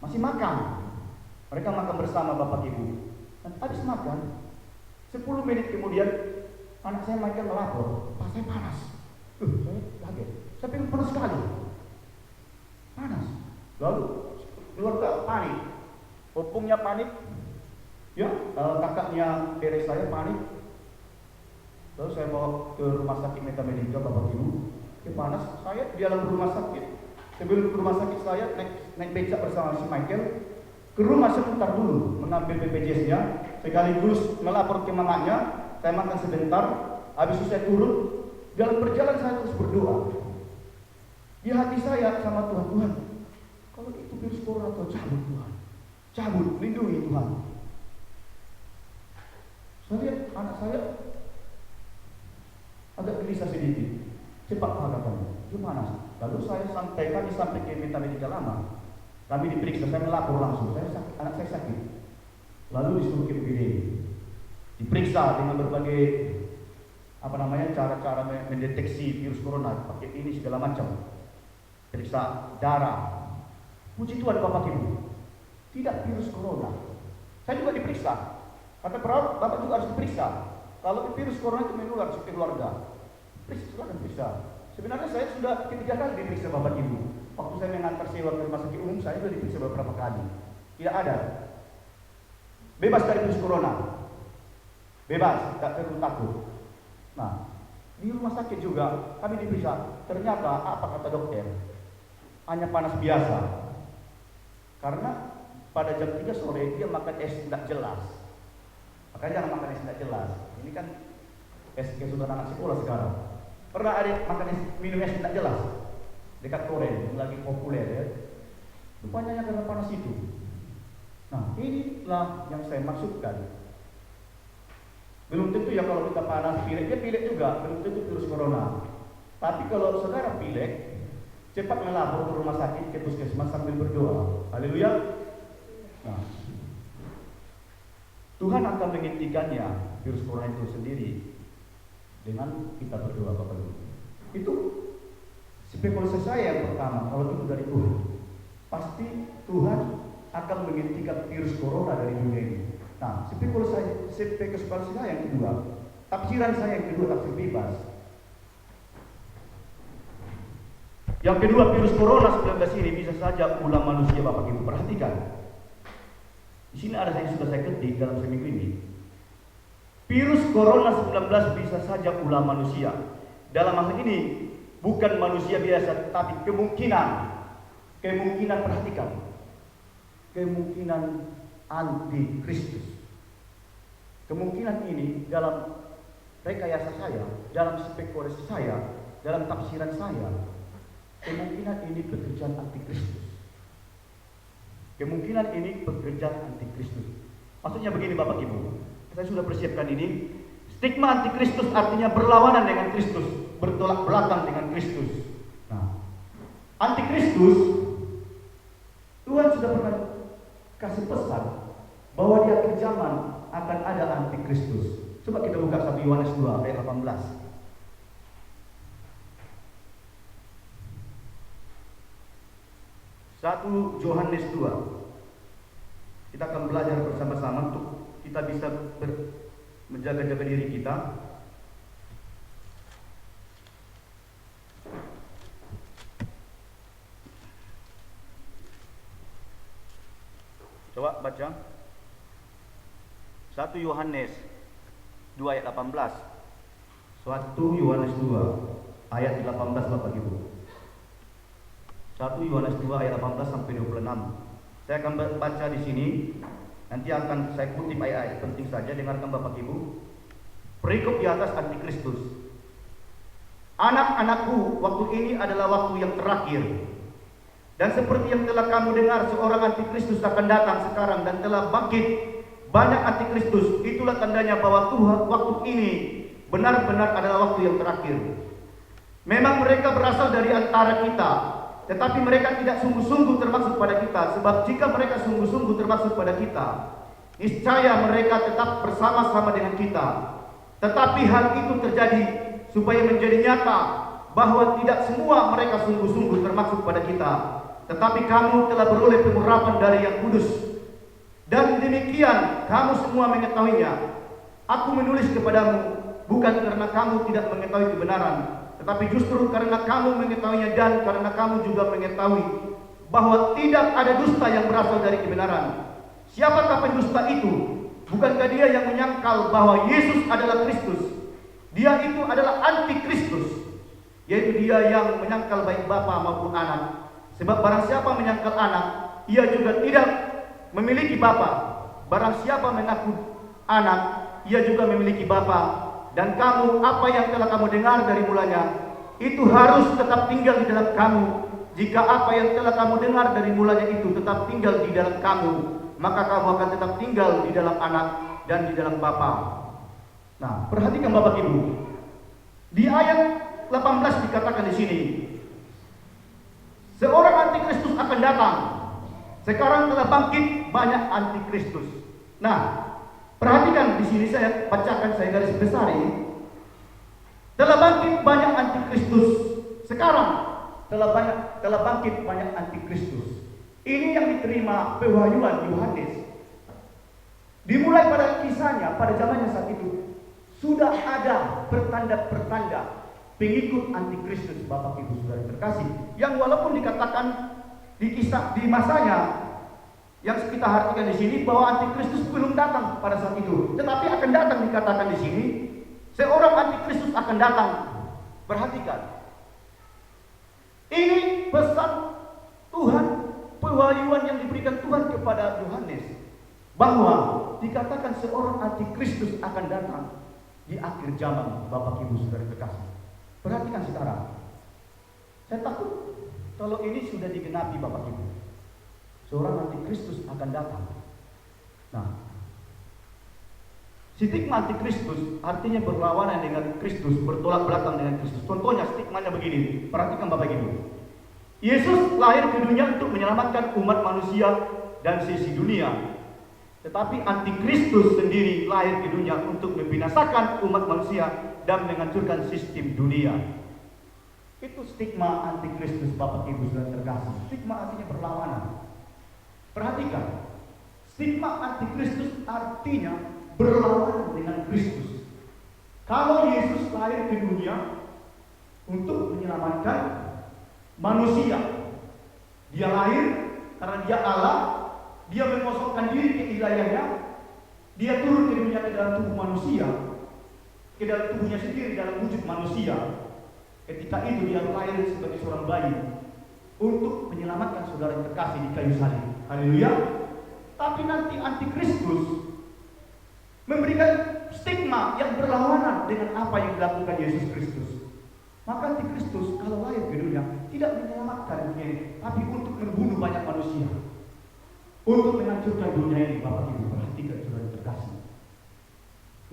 masih makan. Mereka makan bersama Bapak Ibu. Dan habis makan, 10 menit kemudian anak saya Michael melapor, "Pak, saya panas." Saya kaget. Saya pikir panas sekali. Panas. Lalu keluarga panik. Opungnya panik. Ya, kakaknya adik saya panik. Lalu saya bawa ke rumah sakit Metamedika Bapak Ibu. Panas. Saya di dalam rumah sakit. Sebelum ke rumah sakit saya naik becak bersama si Michael ke rumah sebentar dulu mengambil BPJS-nya, sekaligus melapor ke mamanya. Saya makan sebentar, habis itu saya turun. Dalam perjalanan saya terus berdoa. Di hati saya sama Tuhan, Tuhan, kalau itu virus corona atau cabut Tuhan, cabut, lindungi Tuhan. Saya lihat anak saya agak gelisah sedikit, cepat katanya, gimana? Lalu kami sampai ke Metamedika Lama. Kami diperiksa, saya melapor langsung, anak saya sakit. Lalu disuruh ke UGD, diperiksa dengan berbagai cara-cara mendeteksi virus corona, pakai ini segala macam. Periksa darah. Puji Tuhan Bapak Ibu, tidak virus corona. Saya juga diperiksa. Kata perawat, Bapak juga harus diperiksa. Kalau virus corona itu menular ke keluarga, silakan periksa. Sebenarnya saya sudah 3 kali diperiksa Bapak Ibu. Waktu saya mengantar sewa ke rumah sakit umum, saya sudah diperiksa beberapa kali. Tidak ada. Bebas dari virus corona. Bebas, tak perlu takut. Nah, di rumah sakit juga kami diperiksa. Ternyata apa kata dokter? Hanya panas biasa. Karena pada jam 3 sore dia makan es tidak jelas. Makanya jangan makan es tidak jelas. Ini kan es sudah anak sekolah sekarang. Pernah ada minum es tidak jelas dekat Korea, yang lagi populer ya. Rupanya karena panas itu. Nah, inilah yang saya maksudkan. Belum tentu ya kalau kita panas pilek, dia pilek juga, belum tentu virus corona. Tapi kalau saudara pilek, cepat melapor ke rumah sakit, ke puskesmas sambil berdoa. Haleluya. Nah, Tuhan akan menghentikannya virus corona itu sendiri dengan kita berdoa Bapak Ibu. Itu spekulasi saya yang pertama. Kalau itu dari Tuhan, pasti Tuhan akan menghentikan virus corona dari dunia ini. Nah, spekulasi saya yang kedua, tafsiran saya yang kedua, tafsir bebas. Yang kedua, virus corona 19 ini bisa saja ulah manusia Bapak Ibu. Perhatikan. Di sini ada yang sudah saya ketik dalam seminggu ini. Virus corona 19 bisa saja ulah manusia. Dalam hal ini bukan manusia biasa, tapi kemungkinan perhatikan, kemungkinan antikristus. Kemungkinan ini dalam rekayasa saya, dalam spekulasi saya, dalam tafsiran saya, kemungkinan ini pekerjaan antikristus. Kemungkinan ini pekerjaan antikristus. Maksudnya begini Bapak Ibu, saya sudah persiapkan ini. Stigma antikristus artinya berlawanan dengan Kristus, bertolak belakang dengan Kristus. Nah, antikristus, Tuhan sudah pernah kasih pesan bahwa di akhir zaman akan ada antikristus. Coba kita buka 1 Yohanes 2 ayat 18. 1 Yohanes 2. Kita akan belajar bersama-sama untuk kita bisa menjaga-jaga diri kita. Coba baca 1 Yohanes 2 ayat 18. 1 Yohanes 2 ayat 18 Bapak Ibu. 1 Yohanes 2 ayat 18 sampai 26. Saya akan baca di sini Nanti akan saya kutip ayat-ayat penting saja, dengarkan Bapak Ibu. Perikop di atas antikristus. Anak-anakku, waktu ini adalah waktu yang terakhir. Dan seperti yang telah kamu dengar, seorang antikristus akan datang sekarang dan telah bangkit banyak antikristus. Itulah tandanya bahwa Tuhan waktu ini benar-benar adalah waktu yang terakhir. Memang mereka berasal dari antara kita, tetapi mereka tidak sungguh-sungguh termaksud pada kita. Sebab jika mereka sungguh-sungguh termaksud pada kita, niscaya mereka tetap bersama-sama dengan kita. Tetapi hal itu terjadi supaya menjadi nyata bahwa tidak semua mereka sungguh-sungguh termaksud pada kita. Tetapi kamu telah beroleh pengurapan dari Yang Kudus, dan demikian kamu semua mengetahuinya. Aku menulis kepadamu bukan karena kamu tidak mengetahui kebenaran, tetapi justru karena kamu mengetahuinya dan karena kamu juga mengetahui bahwa tidak ada dusta yang berasal dari kebenaran. Siapakah pendusta itu? Bukankah dia yang menyangkal bahwa Yesus adalah Kristus? Dia itu adalah antikristus, yaitu dia yang menyangkal baik bapa maupun anak. Sebab barang siapa menyangkal anak, ia juga tidak memiliki bapa. Barang siapa mengaku anak, ia juga memiliki bapa. Dan kamu, apa yang telah kamu dengar dari mulanya, itu harus tetap tinggal di dalam kamu. Jika apa yang telah kamu dengar dari mulanya itu tetap tinggal di dalam kamu, maka kamu akan tetap tinggal di dalam anak dan di dalam bapa. Nah, perhatikan Bapak Ibu. Di ayat 18 dikatakan di sini, seorang antikristus akan datang. Sekarang telah bangkit banyak antikristus. Nah, perhatikan di sini, saya bacakan, saya garis besar ini. Telah bangkit banyak antikristus. Sekarang telah bangkit banyak antikristus. Ini yang diterima pewahyuan Yohanes. Dimulai pada kisahnya, pada zamannya saat itu sudah ada pertanda-pertanda pengikut antikristus, Bapak Ibu Saudara terkasih, yang walaupun dikatakan di kisah di masanya yang kita artikan di sini bahwa antikristus belum datang pada saat itu, tetapi akan datang, dikatakan di sini seorang antikristus akan datang. Perhatikan, ini pesan Tuhan, pewahyuan yang diberikan Tuhan kepada Yohanes, bahwa dikatakan seorang antikristus akan datang di akhir zaman, Bapak Ibu Saudara terkasih. Perhatikan sekarang. Saya takut kalau ini sudah digenapi, Bapak Ibu. Seorang antikristus akan datang. Nah, stigma antikristus artinya berlawanan dengan Kristus, bertolak belakang dengan Kristus. Contohnya stigmanya begini. Perhatikan Bapak Ibu. Yesus lahir ke dunia untuk menyelamatkan umat manusia dan sisi dunia. Tetapi antikristus sendiri lahir ke dunia untuk membinasakan umat manusia dan menghancurkan sistem dunia. Itu stigma antikristus, Bapak Ibu Saudara terkasih. Stigma artinya berlawanan. Perhatikan, stigma antikristus artinya berlawanan dengan Kristus. Kalau Yesus lahir ke dunia untuk menyelamatkan manusia, dia lahir karena dia Allah. Dia mengosongkan diri ke ilahiyahnya. Dia turun ke dunia ke dalam tubuh manusia, ke dalam tubuhnya sendiri dalam wujud manusia. Ketika itu dia lahir sebagai seorang bayi untuk menyelamatkan saudara yang terkasih di kayu salib. Haleluya. Tapi nanti antikristus memberikan stigma yang berlawanan dengan apa yang dilakukan Yesus Kristus. Maka antikristus kalau lahir ke dunia tidak menyelamatkan dunia ini, tapi untuk membunuh banyak manusia, untuk menghancurkan dunia ini. Bapak Ibu perhatikan saudara terkasih.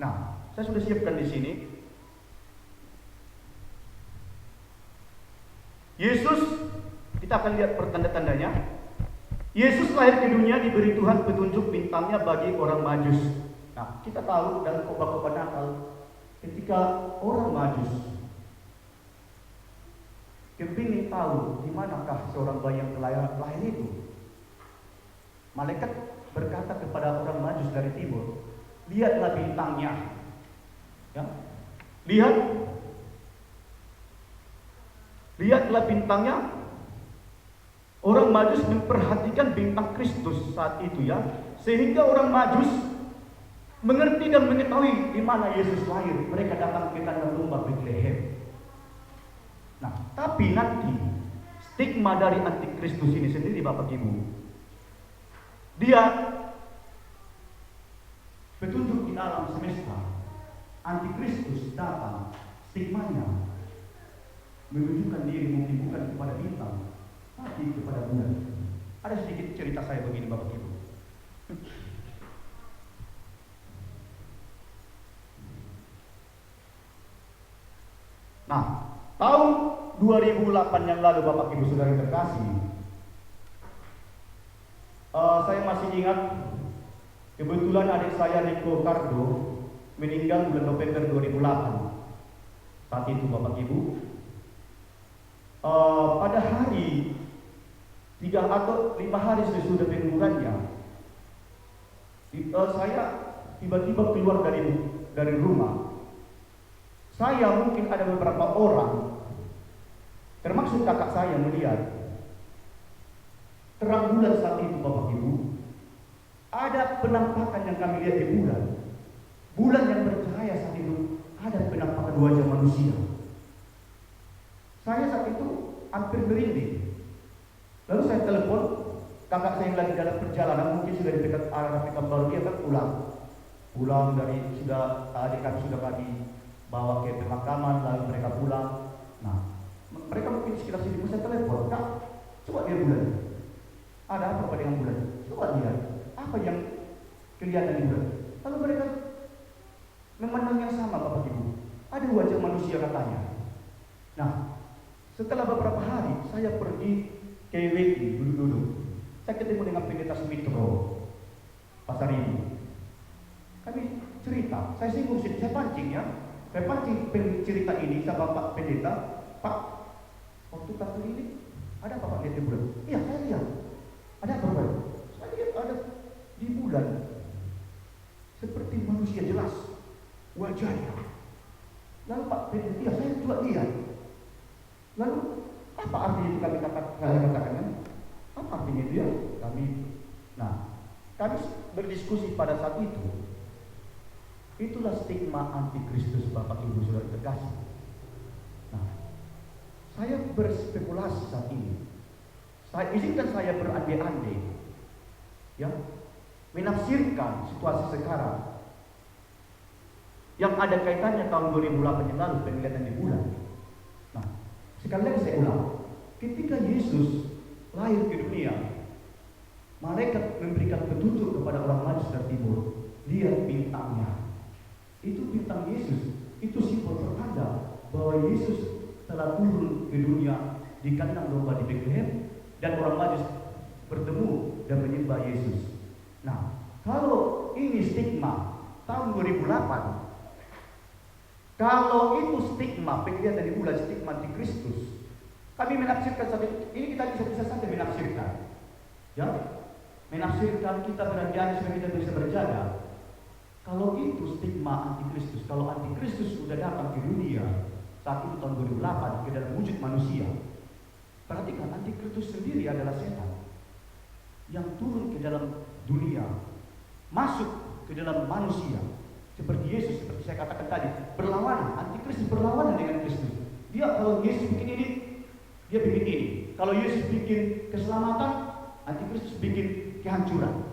Nah, saya sudah siapkan di sini. Yesus, kita akan lihat pertanda-tandanya. Yesus lahir ke dunia diberi Tuhan petunjuk bintangnya bagi orang Majus. Nah, kita tahu dalam khotbah Natal, ketika orang Majus kepingin tahu di manakah seorang bayi yang lahir itu, malaikat berkata kepada orang Majus dari timur, lihatlah bintangnya. Ya. Lihatlah bintangnya. Orang Majus memperhatikan bintang Kristus saat itu, ya, sehingga orang Majus mengerti dan mengetahui di mana Yesus lahir. Mereka datang ke kandang domba Bethlehem. Nah, tapi nanti stigma dari antikristus ini sendiri, Bapak Ibu, dia alam semesta, antikristus datang, stigmanya menunjukkan diri mungkin bukan kepada bintang, tapi kepada bulan. Ada sedikit cerita saya begini Bapak Ibu. Nah, tahun 2008 yang lalu Bapak Ibu Saudara terkasih, saya masih ingat kebetulan adik saya Rico Cardo meninggal bulan November 2008. Saat itu Bapak Ibu, pada hari 3 atau 5 hari sesudah penguburannya, saya tiba-tiba keluar dari rumah. Saya mungkin ada beberapa orang, termasuk kakak saya, melihat terang bulan saat itu Bapak Ibu. Ada penampakan yang kami lihat di bulan. Bulan yang bercahaya saat itu, ada penampakan wajah manusia. Saya saat itu hampir merinding. Lalu saya telepon kakak saya yang lagi dalam perjalanan, mungkin sudah di dekat arah Pekanbaru, dia kan pulang dari adik kami sudah kami bawa ke pemakaman, lalu mereka pulang. Nah, mereka mungkin sekitar sini, saya telepon, Kak, coba lihat bulan. Ada apa dengan bulan? Coba lihat, apa yang kelihatan di bulan? Lalu mereka memandang yang sama Bapak Ibu. Ada wajah manusia katanya. Nah, setelah beberapa hari saya pergi ke WI duduk-duduk. Saya ketemu dengan pendeta Sumitro Pasar ini. Kami cerita, saya singgung, saya pancing ya. Saya pancing cerita ini sama Pak Pendeta. Pak, waktu kartu ini ada apa Pak lihat di bulan? Iya, saya lihat. Ada apa Pak? Saya lihat ada di bulan seperti manusia jelas wajahnya. Lalu Pak Pendeta, iya saya juga lihat. Lalu apa artinya itu saya katakan kan? Apa artinya itu ya? Kami berdiskusi pada saat itu. Itulah stigma antikristus Bapak Ibu Saudara terkasih. Nah, saya berspekulasi saat ini. Izinkan saya berandai-andai, ya, menafsirkan situasi sekarang yang ada kaitannya tahun 2008 yang lalu penglihatan di bulan. Nah, sekali lagi saya ulang, ketika Yesus lahir ke dunia, malaikat memberikan petunjuk kepada orang Majus dan Timur, lihat bintangnya. Itu bintang Yesus, itu simbol pertanda bahwa Yesus telah turun ke dunia di kandang domba di Bethlehem, dan orang Majus bertemu dan menyembah Yesus. Nah, kalau ini stigma tahun 2008, kalau itu stigma penglihatan di bulan, stigma antikristus, kami menafsirkan saat ini kita bisa saja menafsirkan, ya, menafsirkan kita berhati-hati supaya kita bisa berjaga. Kalau itu stigma antikristus, kalau antikristus sudah datang ke dunia saat itu tahun 2008 ke dalam wujud manusia, perhatikan, antikristus sendiri adalah setan yang turun ke dalam dunia, masuk ke dalam manusia, seperti Yesus, seperti saya katakan tadi, berlawanan. Antikristus berlawanan dengan Kristus. Dia kalau Yesus bikin ini, dia bikin ini. Kalau Yesus bikin keselamatan, antikristus bikin kehancuran.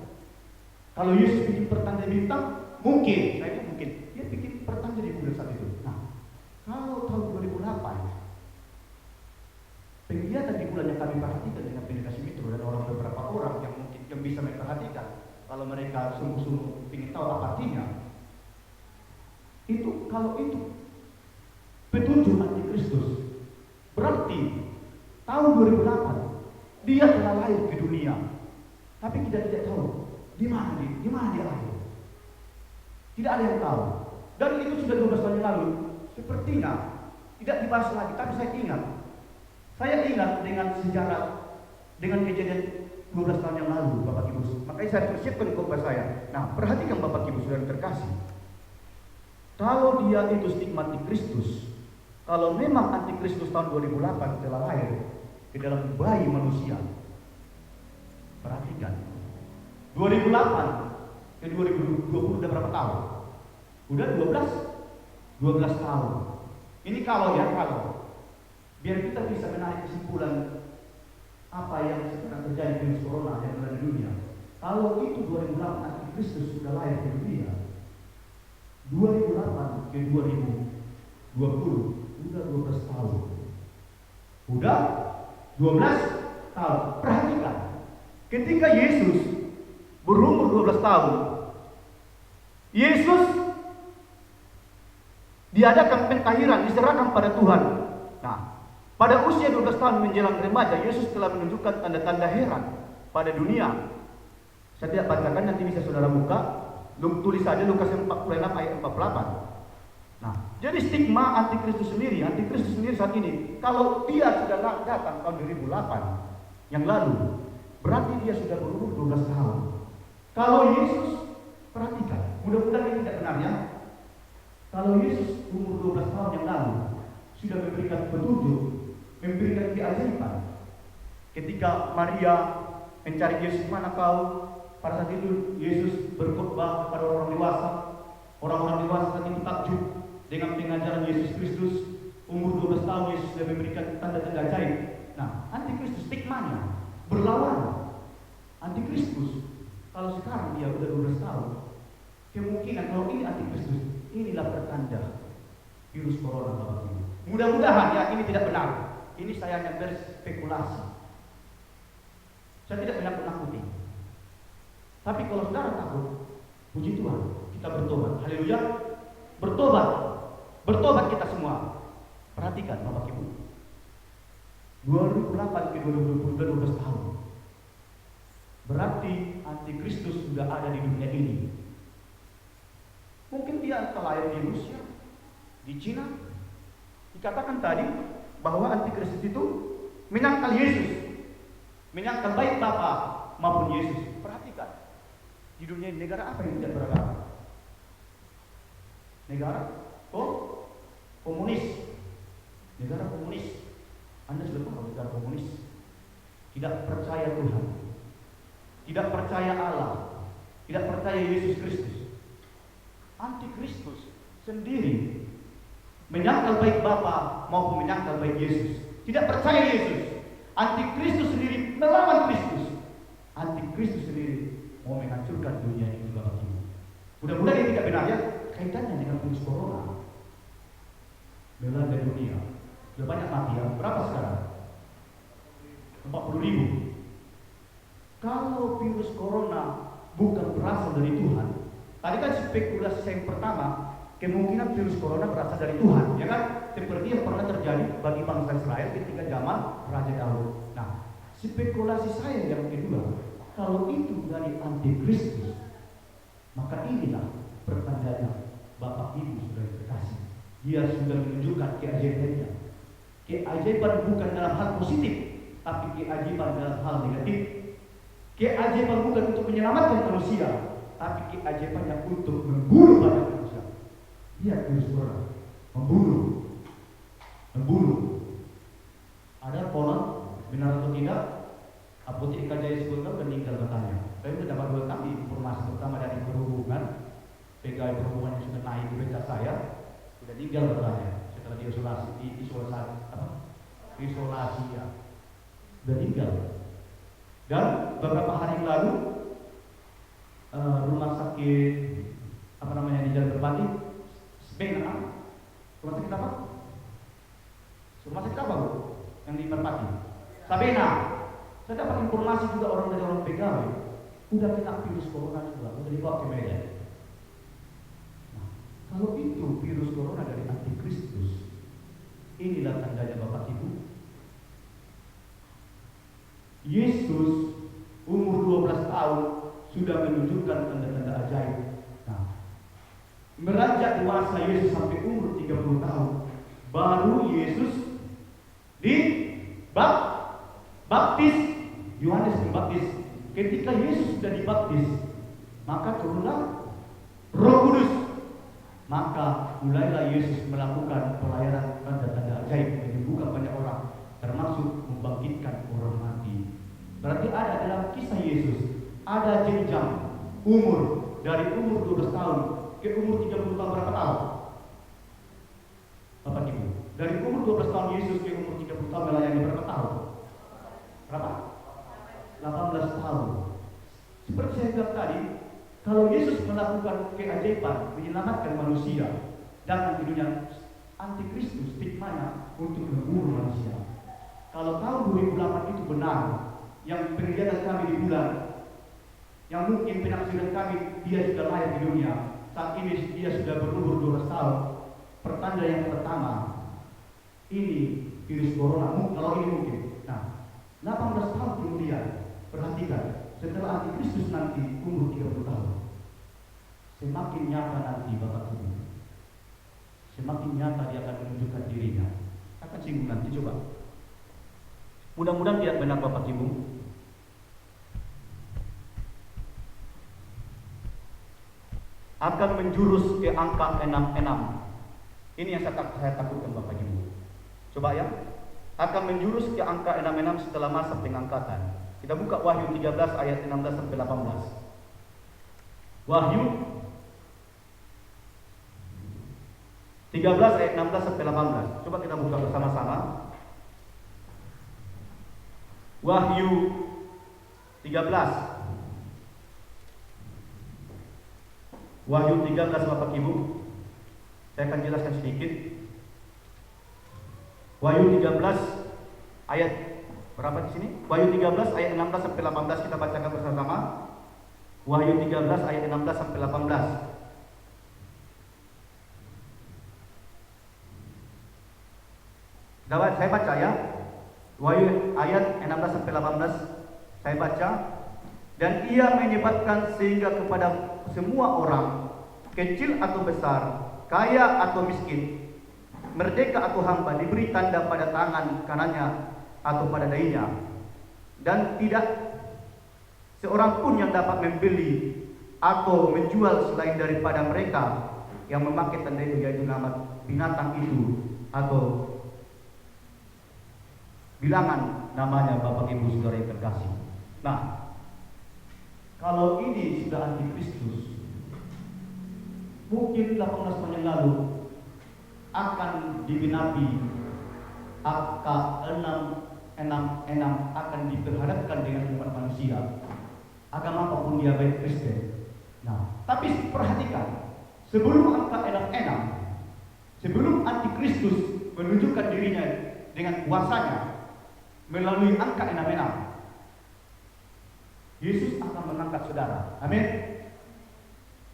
Kalau Yesus bikin pertanda bintang, mungkin dia bikin pertanda di bulan saat itu. Nah, kalau tahun 2008 penglihatan di bulan yang kami perhatikan dengan pendeta Sumitro dan beberapa orang yang mungkin yang bisa memperhatikan, kalau mereka sungguh-sungguh ingin tahu apa artinya, itu kalau itu petunjuk antikristus, berarti tahun 2008 dia telah lahir ke dunia, tapi kita tidak tahu di mana dia lahir. Tidak ada yang tahu. Dan itu sudah 12 tahun yang lalu. Sepertinya tidak dibahas lagi, tapi saya ingat. Saya ingat dengan sejarah, dengan kejadian 12 tahun yang lalu, Bapak Ibu. Makanya saya persiapkan khotbah saya. Nah, perhatikan Bapak Ibu Saudara terkasih. Kalau dia itu stigma antikristus, kalau memang antikristus tahun 2008 telah lahir ke dalam bayi manusia, perhatikan. 2008 ke 2020 udah berapa tahun? Udah 12 tahun. Ini kalau biar kita bisa menarik kesimpulan apa yang sekarang terjadi virus corona yang melanda dunia. Kalau itu 2008 antikristus sudah lahir di dunia, 2008 ke 2020 udah 12 tahun. Udah 12 tahun. Perhatikan, ketika Yesus berumur 12 tahun, Yesus diadakan pentahiran, diserahkan pada Tuhan. Nah, pada usia 12 tahun menjelang remaja, Yesus telah menunjukkan tanda-tanda heran pada dunia. Saya tidak bacakan, nanti bisa saudara buka. Tulis saja Lukas 46 ayat 48. Nah, jadi stigma antikristus sendiri saat ini, kalau dia sudah datang tahun 2008 yang lalu, berarti dia sudah berumur 12 tahun. Kalau Yesus, perhatikan, mudah-mudahan ini tidak benar ya. Kalau Yesus umur 12 tahun yang lalu sudah memberikan petunjuk, memberikan keajaiban. Ketika Maria mencari Yesus, mana kau? Pada saat itu Yesus berkhotbah kepada orang dewasa. Orang-orang dewasa saat itu takjub dengan pengajaran Yesus Kristus. Umur 12 tahun Yesus sudah memberikan tanda-tanda ajaib. Nah, antikristus stigmanya berlawan. Antikristus, kalau sekarang dia udah 12 tahun, kemungkinan kalau ini antikristus, inilah pertanda virus corona Bapak Ibu. Mudah-mudahan ya ini tidak benar. Ini saya hanya berspekulasi. Saya tidak menakut-nakuti. Tapi kalau saudara takut, puji Tuhan, kita bertobat. Haleluya. Bertobat. Bertobat kita semua. Perhatikan Bapak Ibu. 2008 ke 2020 12 tahun. Berarti antikristus sudah ada di dunia ini. Mungkin dia telah lahir di Rusia, di Cina. Dikatakan tadi bahwa antikristus itu menyangkal Yesus, menyangkal baik Bapa maupun Yesus. Perhatikan, di dunia ini negara apa yang tidak beragama? Negara komunis. Negara komunis. Anda sudah tahu negara komunis tidak percaya Tuhan, tidak percaya Allah, tidak percaya Yesus Kristus. Antikristus sendiri menyangkal baik Bapa maupun menyangkal baik Yesus. Tidak percaya Yesus. Antikristus sendiri melawan Kristus. Antikristus sendiri mau menghancurkan dunia ini juga Bapak Ibu. Mudah-mudahan ini tidak benar ya. Kaitannya dengan virus corona melanda dunia. Sudah banyak mati ya. Berapa sekarang? 40.000. Kalau virus corona bukan berasal dari Tuhan, tadi kan spekulasi yang pertama, kemungkinan virus corona berasal dari Tuhan, ya kan? Seperti yang pernah terjadi bagi bangsa Israel ketika zaman Raja Daud. Nah, spekulasi saya yang kedua, kalau itu dari antikristus, maka inilah pertandanya Bapak Ibu sudah terkasih. Dia sudah menunjukkan keajaibannya. Keajaiban bukan dalam hal positif, tapi keajaiban dalam hal negatif. Keajaiban bukan untuk menyelamatkan manusia, tapi keajaiban yang untuk membunuh banyak manusia. Lihat virus corona, membunuh. Ada konon, benar atau tidak? Apotek Kajaya sebutkan meninggal katanya. Saya sudah dapat kami informasi pertama dari perhubungan, pegawai perhubungan yang sudah naik di beca saya, sudah meninggal katanya setelah isolasi ya, sudah meninggal. Dan beberapa hari yang lalu rumah sakit di Jalan Berbati, rumah sakit apa? Rumah sakit apa Bu? Yang di Merpati? Sabena. Saya dapat informasi juga dari orang pegawai udah kena virus corona juga, udah dibawa ke Medan. Nah, kalau itu virus corona dari antikristus, inilah tandanya Bapak Ibu. Yesus umur 12 tahun sudah menunjukkan tanda-tanda ajaib. Nah, beranjak dewasa Yesus sampai umur 30 tahun, baru Yesus dibaptis. Yohanes Pembaptis. Ketika Yesus sudah dibaptis, maka turunlah Roh Kudus. Maka mulailah Yesus melakukan pelayanan tanda-tanda ajaib, menyembuhkan banyak orang, termasuk membangkitkan orang mati. Berarti ada dalam kisah Yesus ada jenjang umur dari umur 12 tahun ke umur 30 tahun. Berapa tahun? Bapak Ibu, dari umur 12 tahun Yesus ke umur 30 tahun melayani berapa tahun? Berapa? 18 tahun. Seperti saya bilang tadi, Kalau Yesus melakukan keajaiban, menyelamatkan manusia, datang ke dunia, antikristus stigmanya untuk membunuh manusia. Kalau tahun 2008 itu benar, yang penglihatan kami di bulan, yang mungkin penafsiran kami dia sudah lahir di dunia, saat ini dia sudah berumur 12 tahun. Pertanda yang pertama, ini virus corona, kalau ini mungkin. Nah, 18 tahun kemudian, perhatikan, setelah antikristus nanti umur 30 tahun, semakin nyata nanti Bapak Ibu, semakin nyata dia akan menunjukkan dirinya. Akan singgung nanti, coba. Mudah-mudahan tidak benar Bapak Ibu. Akan menjurus ke angka 66. Ini yang saya takutkan Bapak Ibu. Coba ya. Akan menjurus ke angka 66 setelah masa pengangkatan. Kita buka Wahyu 13 ayat 16 sampai 18. Wahyu 13 ayat 16 sampai 18. Coba kita buka bersama-sama. Wahyu 13. Wahyu 13 Bapak Ibu. Saya akan jelaskan sedikit. Wahyu 13 ayat berapa di sini? Wahyu 13 ayat 16 sampai 18 kita bacakan bersama-sama. Wahyu 13 ayat 16 sampai 18. Saya baca ya. Wahyu ayat 16 sampai 18 saya baca. Dan ia menyebabkan sehingga kepada semua orang, kecil atau besar, kaya atau miskin, merdeka atau hamba, diberi tanda pada tangan kanannya atau pada dahinya, dan tidak seorang pun yang dapat membeli atau menjual selain daripada mereka yang memakai tanda itu, yaitu nama binatang itu atau bilangan namanya. Bapak Ibu Saudara yang terkasih, nah, kalau ini sudah antikristus, mungkin 18 tahun yang lalu akan digenapi angka 666 akan diperhadapkan dengan umat manusia, agama apapun dia, baik Kristen. Nah, tapi perhatikan, sebelum angka 66, sebelum antikristus menunjukkan dirinya dengan kuasanya melalui angka 66, Yesus akan mengangkat saudara. Amin.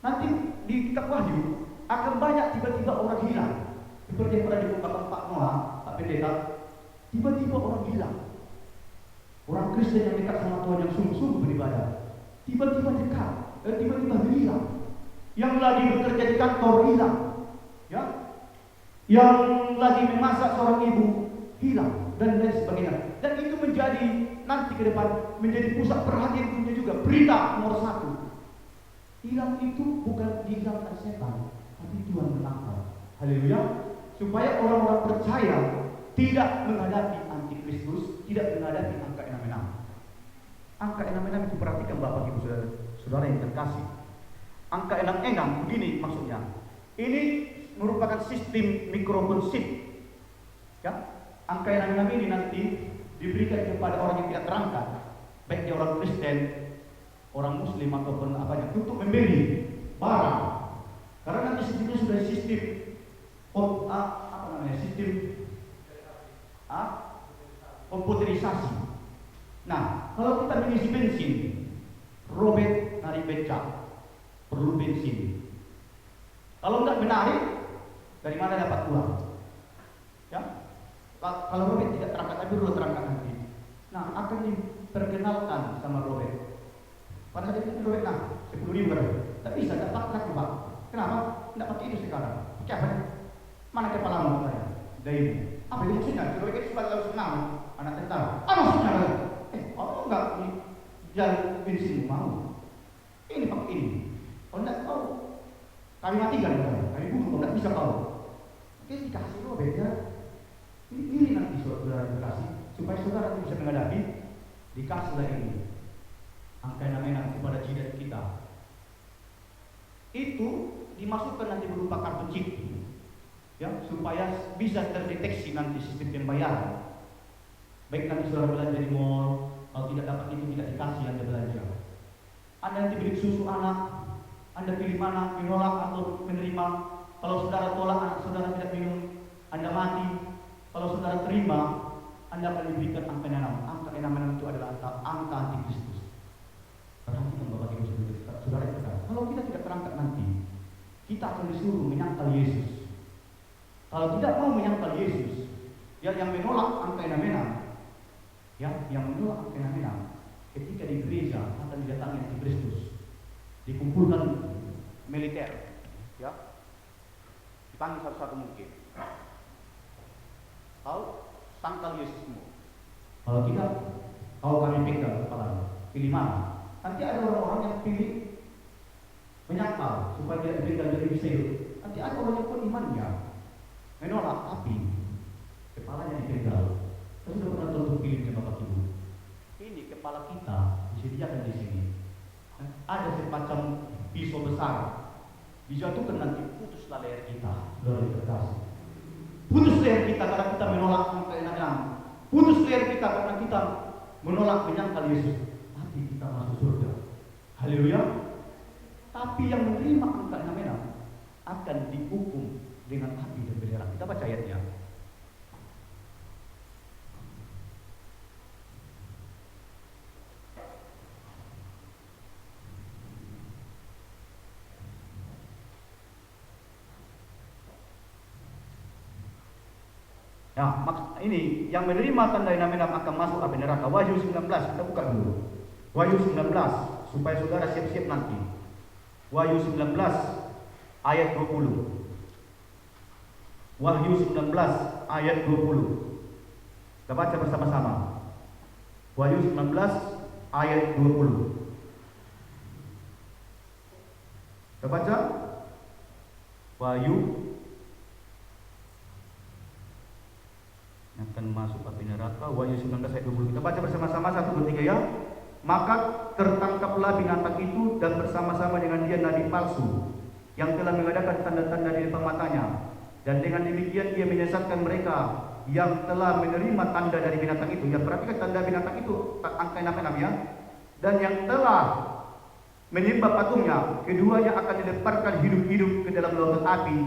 Nanti di kitab Wahyu akan banyak tiba-tiba orang hilang. Seperti yang pernah diungkapkan Pak Noah, Pak Pendeta, tiba-tiba orang hilang. Orang Kristen yang dekat sama Tuhan, yang sungguh-sungguh beribadah, tiba-tiba dekat, tiba-tiba hilang. Yang lagi bekerja di kantor hilang, ya. Yang lagi memasak seorang ibu hilang, dan lain sebagainya. Dan itu menjadi nanti ke depan menjadi pusat perhatian dunia juga. Berita nomor 1. Hilang itu bukan dihilangkan setan, tapi Tuhan menangkap. Haleluya. Supaya orang-orang percaya tidak menghadapi antikristus, tidak menghadapi angka 66. Angka 66 itu perhatikan Bapak Ibu Saudara yang terkasih. Angka 66 begini maksudnya. Ini merupakan sistem mikrokonsep. Ya. Angka 66 ini nanti diberikan kepada orang yang tidak terangkat, baik dia orang Kristen, orang Muslim ataupun apanya, untuk membeli barang. Karena nanti sistemnya sudah sistem sistem komputerisasi. Nah, kalau kita mengisi bensin, Robert narik becak, perlu bensin. Kalau enggak menarik, dari mana dapat uang? Ya. Kalau Robert tidak terangkat, tapi dulu terangkat nanti. Nah, akan diperkenalkan sama Robert. Pada saat itu Robert, nah, 10.000 tak bisa, dapat lagi Pak. Kenapa? Tidak pakai itu sekarang. Pakai apa? Mana kepala saya? Dari apa itu maksudnya? Robert itu sudah tahu senang, anak tentara. Apa maksudnya? Oh enggak, jalan bensin mau. Ini pakai ini. Kalau tidak tahu, kami matikan kami bunuh. Kalau tidak bisa tahu. Oke, dikasih Robert ya. Ini nanti saudara dikasih supaya saudara bisa menghadapi, dikasihlah ini angka 66 kepada jidat kita. Itu dimasukkan nanti berupa kartu chip, ya, supaya bisa terdeteksi nanti sistem pembayaran. Baik nanti saudara belanja di mall, kalau tidak dapat itu tidak dikasih Anda belanja. Anda nanti beli susu anak, Anda pilih mana, menolak atau menerima. Kalau saudara tolak, anak saudara tidak minum, Anda mati. Kalau saudara terima, Anda akan diberikan angka 6. Angka 6 itu adalah angka antikristus. Perhatikan Bapak Ibu saudara yang terkasih. Kalau kita tidak terangkat nanti, kita akan disuruh menyangkal Yesus. Kalau tidak mau menyangkal Yesus, ya yang menolak angka 6, ya yang menolak angka 6, ketika di gereja akan didatangi antikristus. Dikumpulkan militer, ya, dipanggil satu-satu mungkin. Kau tangkal Yesusmu. Kalau tidak, kau kami pegang kepala. Pilih mana? Nanti ada orang-orang yang pilih menyangkal supaya dia dipegang jadi bisa hidup. Nanti ada orang yang pun imannya menolak, tapi kepalanya dipegang. Saya sudah pernah tonton filmnya Bapak Ibu. Ini kepala kita disediakan di sini. Ada semacam pisau besar, dijatuhkan nanti putuslah leher kita. Lalu terkasih, putus leher kita karena kita menolak angka 6. Putus leher kita karena kita menolak menyangkal Yesus. Tapi kita masuk surga. Haleluya. Tapi yang menerima angka 6 akan dihukum dengan api dan belerang. Kita baca ayatnya. Nah, ini yang menerima tanda 6 akan masuk api neraka. Wahyu 19, kita buka dulu. Wahyu 19, supaya saudara siap-siap nanti. Wahyu 19 ayat 20. Wahyu 19 ayat 20. Kita baca bersama-sama. Wahyu 19 ayat 20. Kita baca. Wahyu akan masuk api neraka. Wahyu 19 ayat 20. Kita baca bersama-sama 1, 2, 3 ya. Maka tertangkaplah binatang itu dan bersama-sama dengan dia nabi palsu yang telah mengadakan tanda-tanda di depan matanya, dan dengan demikian dia menyesatkan mereka yang telah menerima tanda dari binatang itu. Ya, perhatikan tanda binatang itu angka 6 ya. Dan yang telah menyembah patungnya, keduanya akan dilemparkan hidup-hidup ke dalam lautan api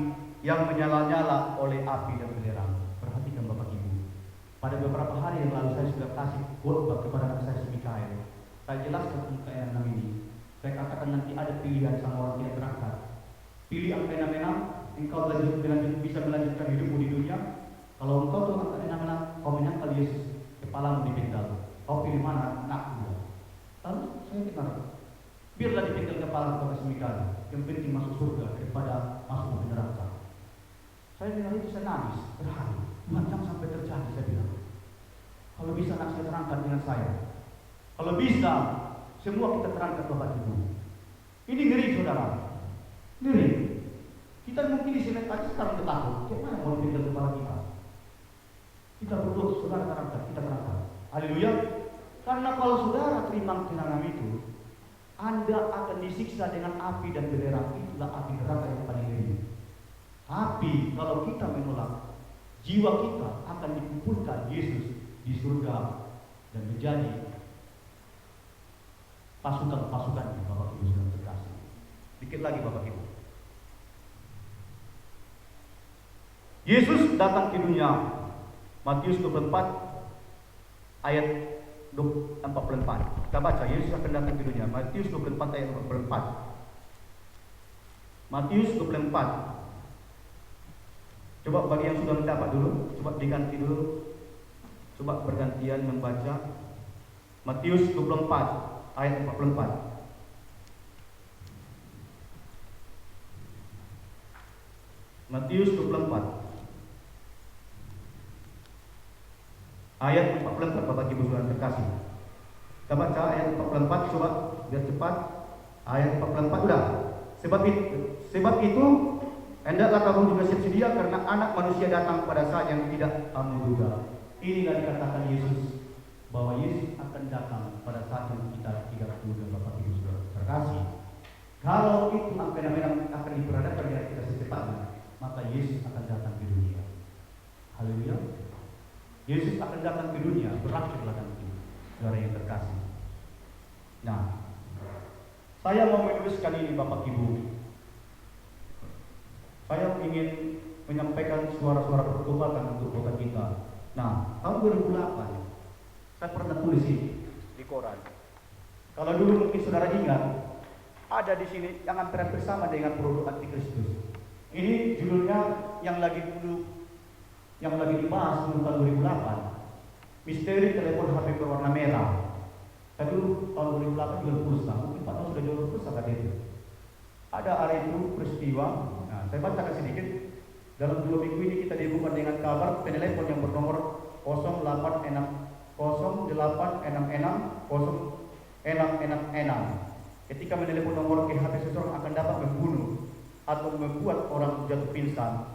yang menyala-nyala oleh api dan belerang. Perhatikan Bapak Ibu. Pada beberapa hari yang lalu saya sudah kasih khotbah kepada anak saya Mikael. Saya jelaskan angka 6 ini. Saya katakan nanti ada pilihan sama orang tidak berangkat. Pilih angka 6, engkau bisa melanjutkan hidupmu di dunia. Kalau engkau tuh angka 6, kau menyangkal Yesus, kepalamu dipenggal. Kau pilih mana? Anakku. Lalu saya dengar, biarlah dipenggal kepala kepada Mikael. Yang penting masuk surga daripada masuk ke neraka. Saya dengar itu, saya nangis berhari. Macam sampai terjadi, saya bilang. Kalau bisa anak saya terangkat dengan saya. Kalau bisa, semua kita terangkat Bapak Ibu. Ini ngeri saudara. Ngeri. Kita mungkin di sini aja sekarang takut. Gimana mau dipindah kepala kita? Kita berdoa, saudara terangkat, kita terangkat. Haleluya. Karena kalau saudara terima kemenangan itu, Anda akan disiksa dengan api dan belerang. Itulah api neraka yang paling ngeri. Tapi kalau kita menolak, jiwa kita akan dikumpulkan Yesus di surga dan menjadi pasukan-pasukannya. Bapak Ibu sudah terkasih. Dikit lagi Bapak Ibu. Yesus datang ke dunia. Matius 24 ayat 44. Kita baca, Yesus akan datang ke dunia. Matius 24 ayat 44. Matius 24. Coba bagi yang sudah mendapat dulu, coba diganti dulu. Coba bergantian membaca Matius 24 ayat 44. Matius 24 ayat 44, Bapak Ibu saudara terkasih. Kita baca ayat 44, coba biar cepat. Ayat 44 udah. Sebab itu hendaklah kamu juga siap sedia, karena anak manusia datang pada saat yang tidak kamu duga. Inilah dikatakan Yesus, bahwa Yesus akan datang pada saat yang kita tidak duga. Bapak Ibu saudara terkasih, kalau itu fenomena akan diperadakan dengan kita secepatnya, maka Yesus akan datang ke dunia. Haleluya. Yesus akan datang ke dunia, berakhirlah nanti, saudara yang terkasih. Nah, Saya mau menuliskan ini Bapak Ibu. Saya ingin menyampaikan suara-suara pertobatan untuk kota kita. Nah, tahun 2008 saya pernah tulis ini di koran. Kalau dulu mungkin saudara ingat, ada di sini yang hampir sama dengan produk antikristus. Ini judulnya yang lagi dibahas dulu tahun 2008. Misteri telepon HP berwarna merah. Saya dulu tahun 2008 jual pulsa, mungkin Pak Tahu sudah jual pulsa tadi itu. Ada hari itu peristiwa. Nah, saya bacakan sedikit. Dalam 2 minggu ini kita dihubungkan dengan kabar penelepon yang bernomor 0866066606. Ketika menelepon nomor ke HP seseorang akan dapat membunuh atau membuat orang jatuh pingsan.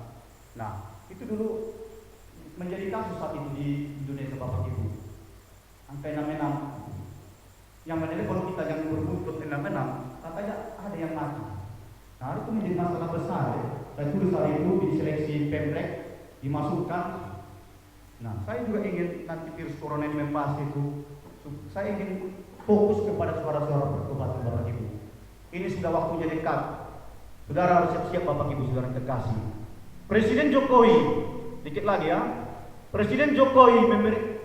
Nah, itu dulu menjadi kasus saat itu di Indonesia Bapak Ibu. Angka 66 yang menelepon kita yang berbuntut 66, katanya ada yang mati. Nah, itu menjadi masalah besar. Saya tulis hari itu di seleksi Pemprek dimasukkan. Nah, saya juga ingin nanti virus corona ini membahas itu. Saya ingin fokus kepada suara-suara pertobatan Bapak Ibu. Ini sudah waktunya dekat. Saudara harus siap-siap Bapak Ibu, saudara terkasih. Presiden Jokowi, dikit lagi ya. Presiden Jokowi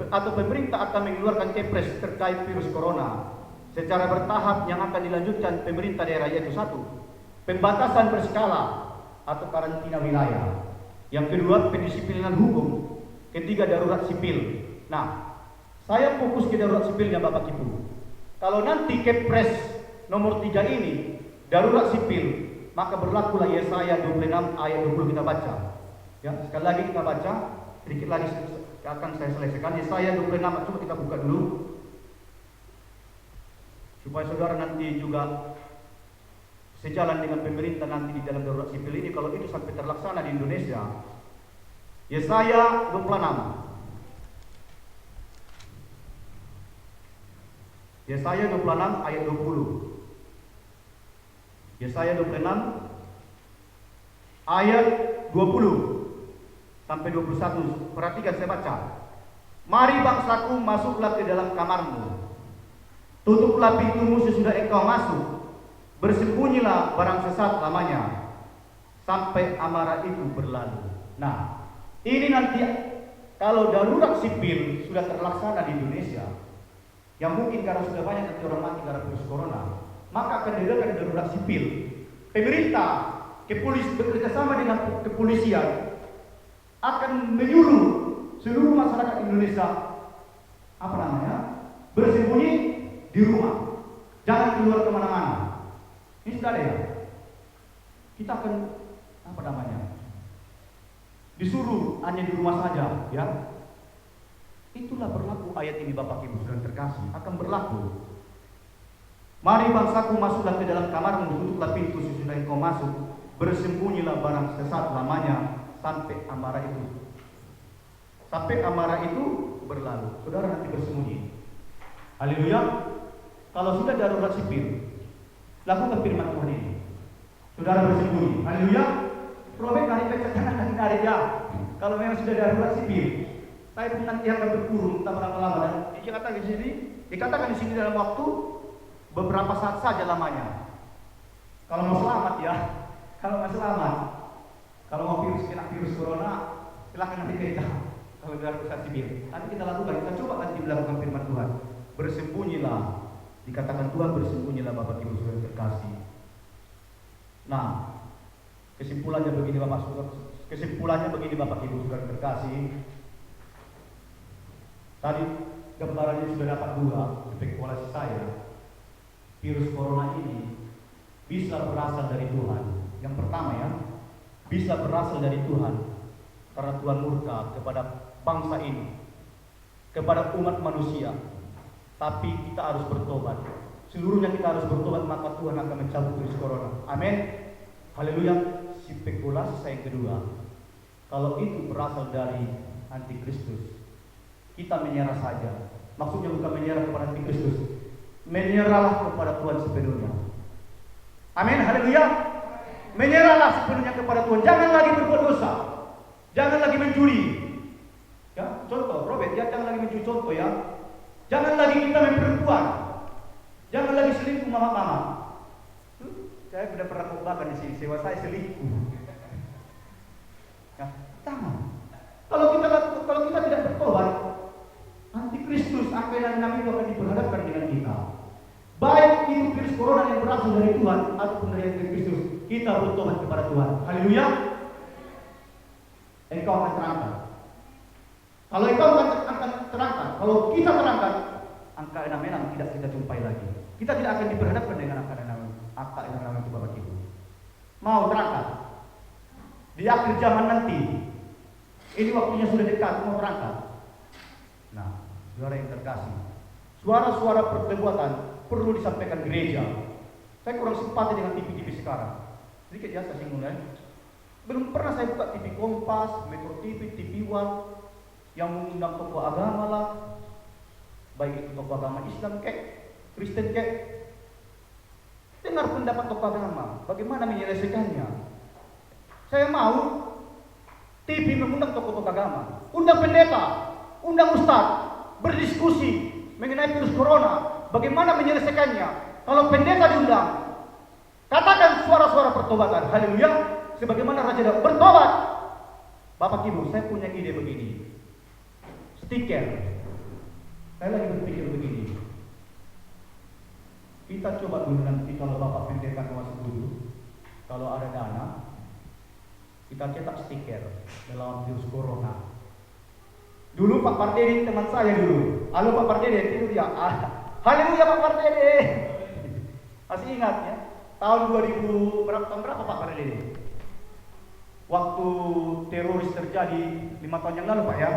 atau pemerintah akan mengeluarkan kepres terkait virus corona secara bertahap yang akan dilanjutkan pemerintah daerah, yaitu 1. Pembatasan berskala atau karantina wilayah. Yang kedua, pendisiplinan hukum. Ketiga, darurat sipil. Nah, saya fokus ke darurat sipilnya Bapak Ibu. Kalau nanti kepres nomor 3 ini darurat sipil, maka berlakulah Yesaya 26 ayat 20 kita baca. Ya, sekali lagi kita baca, sedikit lagi akan saya selesaikan. Yesaya 26, coba kita buka dulu supaya saudara nanti juga sejalan dengan pemerintah nanti di dalam darurat sipil ini. Kalau itu sampai terlaksana di Indonesia, Yesaya 26. Yesaya 26 ayat 20. Yesaya 26 ayat 20 sampai 21. Perhatikan saya baca. Mari bangsaku, masuklah ke dalam kamarmu. Tutuplah pintumu sesudah engkau masuk. Bersembunyilah barang sesat lamanya sampai amarah itu berlalu. Nah, ini nanti kalau darurat sipil sudah terlaksana di Indonesia, yang mungkin karena sudah banyak nanti orang mati karena virus corona, maka akan diadakan darurat sipil. Pemerintah, bekerjasama dengan kepolisian akan menyuruh seluruh masyarakat Indonesia bersembunyi di rumah, jangan keluar kemana-mana. Ini sudah ada ya. Kita akan disuruh hanya di rumah saja, ya. Itulah berlaku ayat ini Bapak Ibu saudara terkasih, akan berlaku. Mari bangsaku, masuklah ke dalam kamarmu, tutuplah pintu sesudah engkau masuk, bersembunyilah barang sesat lamanya sampai amarah itu berlalu. Saudara nanti bersembunyi. Haleluya. Kalau sudah darurat sipil, lakukan firman Tuhan ini. Saudara bersembunyi. Haleluya. Robek dari pecahan dari ya. Kalau memang sudah darurat sipil, saya pun nanti akan berkurung tak berapa lama. Dan dikatakan di sini dalam waktu beberapa saat saja lamanya. Kalau mau selamat ya, kalau mau selamat, kalau mau kena virus corona, silahkan nanti kita. Kalau darurat sipil, nanti kita lakukan. Kita coba nanti melakukan firman Tuhan. Bersembunyilah, dikatakan Tuhan bersembunyilah Bapak Ibu saudara terkasih. Nah, kesimpulannya begini Bapak Ibu saudara terkasih. Tadi gambarannya sudah dapat 2 spekulasi saya. Virus corona ini bisa berasal dari Tuhan. Yang pertama ya, bisa berasal dari Tuhan karena Tuhan murka kepada bangsa ini, kepada umat manusia. Tapi kita harus bertobat. Seluruhnya kita harus bertobat, maka Tuhan akan mencabut virus corona. Amin. Haleluya. Spekulasi saya yang kedua, kalau itu berasal dari antikristus, kita menyerah saja. Maksudnya bukan menyerah kepada antikristus, menyerahlah kepada Tuhan sepenuhnya. Amin. Haleluya. Menyerahlah sepenuhnya kepada Tuhan. Jangan lagi berbuat dosa. Jangan lagi mencuri. Ya, contoh, Robert, ya, jangan lagi mencuri, contoh ya. Jangan lagi kita main perempuan. Jangan lagi selingkuh mama-mama. Saya sudah pernah khotbahkan di sini, sewa saya selingkuh. Ya, jangan. Kalau kita tidak bertobat, antikristus akan akan diperhadapkan dengan kita. Baik itu virus corona yang berasal dari Tuhan ataupun dari antikristus, kita bertobat kepada Tuhan. Haleluya. Engkau akan terangkan. Kalau engkau akan terangkan, kalau kita terangkan, angka 6 tidak kita jumpai lagi. Kita tidak akan diperhadapkan dengan angka 6 itu Bapak Ibu. Mau terangkan? Di akhir zaman nanti, ini waktunya sudah dekat, mau terangkan. Nah, saudara yang terkasih, suara-suara perbuatan perlu disampaikan gereja. Saya kurang simpati dengan TV sekarang. Sedikit ya saya singgung ya. Belum pernah saya buka TV Kompas, Metro TV, TV One yang mengundang tokoh agama lah, baik itu tokoh agama Islam kek, Kristen kek. Dengar pendapat tokoh agama, bagaimana menyelesaikannya. Saya mau TV mengundang tokoh-tokoh agama, undang pendeta, undang ustaz, berdiskusi mengenai virus corona, bagaimana menyelesaikannya. Kalau pendeta diundang, katakan suara-suara pertobatan, haleluya, sebagaimana Raja Daud bertobat. Bapak Ibu, saya punya ide begini. Stiker. Saya lagi berpikir begini. Kita coba dulu nanti kalau Bapak pendeta masuk dulu, kalau ada dana, kita cetak stiker dalam virus corona. Dulu Pak Pardede teman saya dulu. Halo Pak Pardede, itu dia. Haleluya Pak Pardede. Masih ingat ya? Tahun 2000 tahun berapa Pak Pardede? Waktu teroris terjadi 5 tahun yang lalu Pak ya,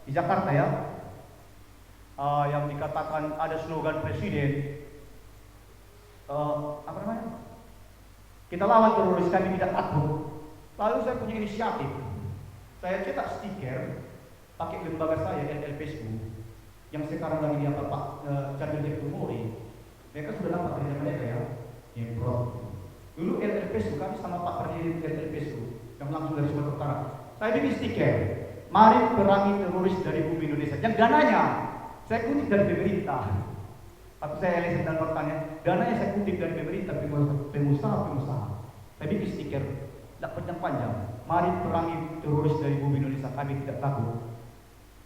di Jakarta ya. Yang dikatakan ada slogan presiden. Apa namanya? Kita lawan teroris, kami tidak takut. Lalu saya punya inisiatif. Saya cetak stiker pakai lembaga saya LLPSU yang sekarang lagi diangkat Pak Chandra Tumori. Mereka sudah dapat kerja mereka ya, yang pro. Dulu LLPSU kami sama Pak Perdiri LLPSU yang langsung dari Sumatera Utara. Saya bikin stiker, mari perangi teroris dari bumi Indonesia. Yang dananya saya kutip dari pemerintah. Tapi saya lihat dalam pertanya, dananya saya kutip dari pemerintah, pengusaha. Saya bikin stiker, tidak panjang-panjang. Mari perangi teroris dari bumi Indonesia, kami tidak takut.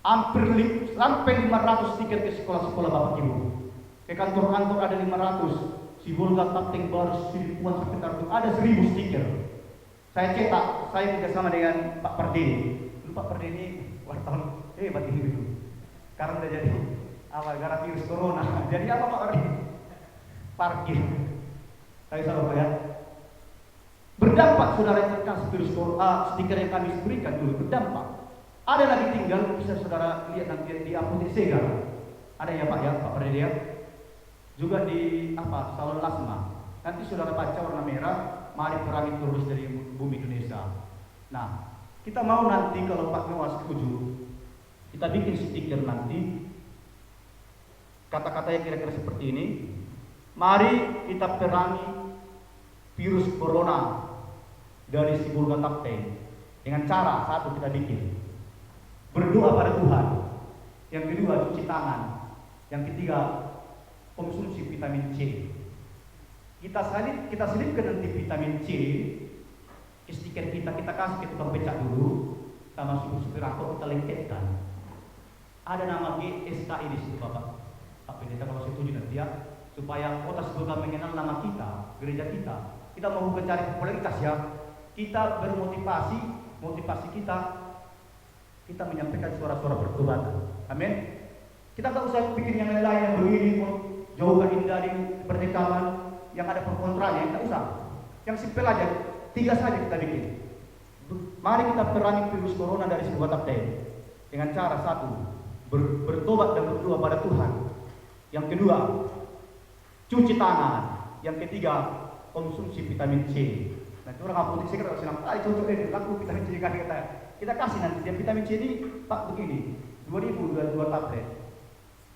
Hampir sampai 500 stiker ke sekolah-sekolah Bapak Ibu. Ke kantor-kantor ada 500. Si Volga Kapten baru 1000-an sampai target ada 1000 stiker. Saya cetak, saya kerjasama dengan Pak Pardede. Dulu Pak Pardede ini wartawan hebat ini dulu. Sekarang udah jadi awal gara virus corona. Jadi apa Pak Pardede? Parkir. Saya salah Pak ya. Berdampak saudara yang terkasih virus corona, stiker yang kami berikan dulu berdampak. Ada lagi tinggal, bisa saudara lihat nanti di apotek Segar. Ada ya Pak ya, Pak Pardede ya. Juga di Salon Lasma. Nanti saudara baca warna merah, mari perangi teroris dari bumi Indonesia. Nah, kita mau nanti kalau Pak Noah setuju, kita bikin stiker nanti. Kata-kata yang kira-kira seperti ini. Mari kita perangi virus corona dari si Volga Kapten dengan cara satu kita bikin berdoa pada Tuhan, yang kedua cuci tangan, yang ketiga konsumsi vitamin C. Kita selipkan nanti vitamin C ke stiker kita kasih ke tukang becak dulu, sama supir angkot kita lengketkan. Ada nama GSKI di situ Bapak Pendeta kalau setuju nanti ya, supaya kota juga mengenal nama kita, gereja kita. Kita mau mencari popularitas ya. Kita motivasi kita menyampaikan suara-suara pertobatan. Amin. Kita tak usah bikin yang lain yang begini, jauhkan dari pernikahan yang ada pro kontranya, tidak usah. Yang simpel aja, 3 saja kita bikin. Mari kita perangi virus corona dari sebuah Kapten dengan cara satu, bertobat dan berdoa pada Tuhan. Yang kedua, cuci tangan. Yang ketiga, konsumsi vitamin C. Nah, itu orang apotek saya kata senang, cocok deh, laku vitamin C kita kasih nanti. Yang vitamin C ini Pak begini, 2022 tablet.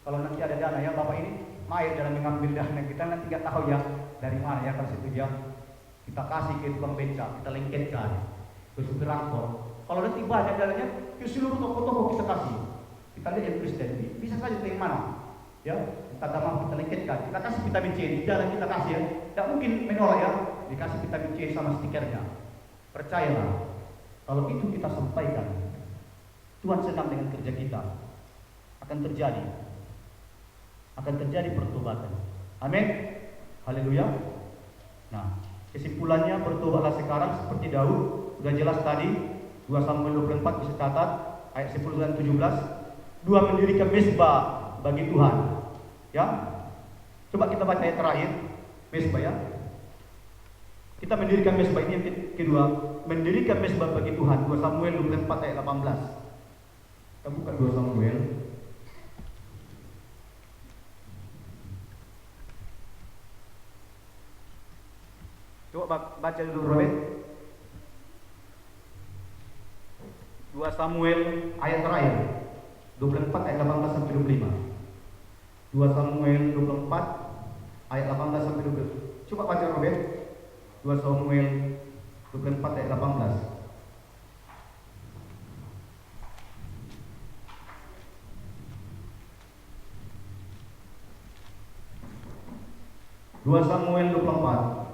Kalau nanti ada dana ya Bapak ini mahir dalam mengambil dana, kita nanti nggak tahu ya dari mana ya kalau situ ya. Kita kasih ke tukang beca, kita lengketkan ke supir angkot. Kalau nanti banyak dananya ke seluruh toko-toko kita kasih. Kita lihat yang Kristen bisa saja dari mana ya. Kita agama kita lengketkan, kita kasih vitamin C di jalan kita kasih ya. Tidak mungkin menolak ya. dikasih vitamin C sama stikernya. Percayalah, kalau itu kita sampaikan, Tuhan senang dengan kerja kita. Akan terjadi pertobatan. Amin. Haleluya. Nah, kesimpulannya bertobatlah sekarang seperti Daud. Sudah jelas tadi 2 Samuel 24 bisa catat ayat 10 dan 17. 2 mendirikan mezbah bagi Tuhan. Ya. Coba kita baca ayat terakhir. Mezbah ya. Kita mendirikan mezbah, ini yang kedua, mendirikan mezbah bagi Tuhan. 2 Samuel 24 ayat 18. Kita buka 2 Samuel. Coba baca dulu Robert. 2 Samuel ayat terakhir 24 ayat 18 sampai 25. 2 Samuel 24 ayat 18 sampai 20. Coba baca Robert. 2 Samuel 24 ayat 18. Dua Samuel 24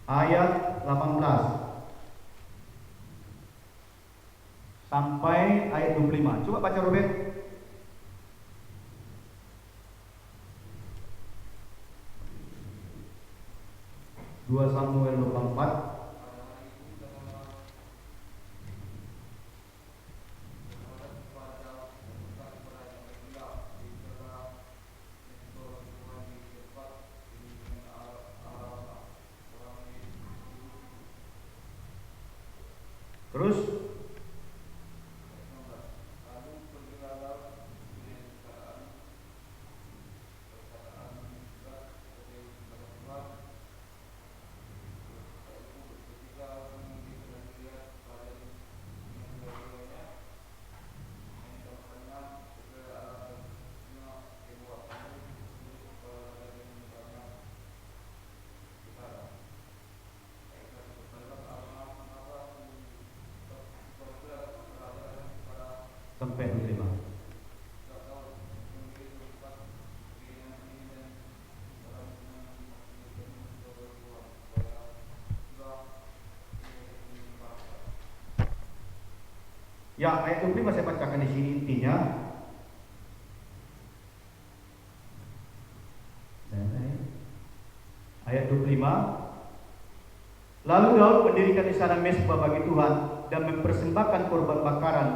ayat 18 sampai ayat 25. Coba baca Robert. Dua Samuel 24 terus sampai 25. Ya, ayat 25 saya bacakan di sini intinya. Ayat 25. Lalu Daud mendirikan istana mezbah bagi Tuhan dan mempersembahkan korban bakaran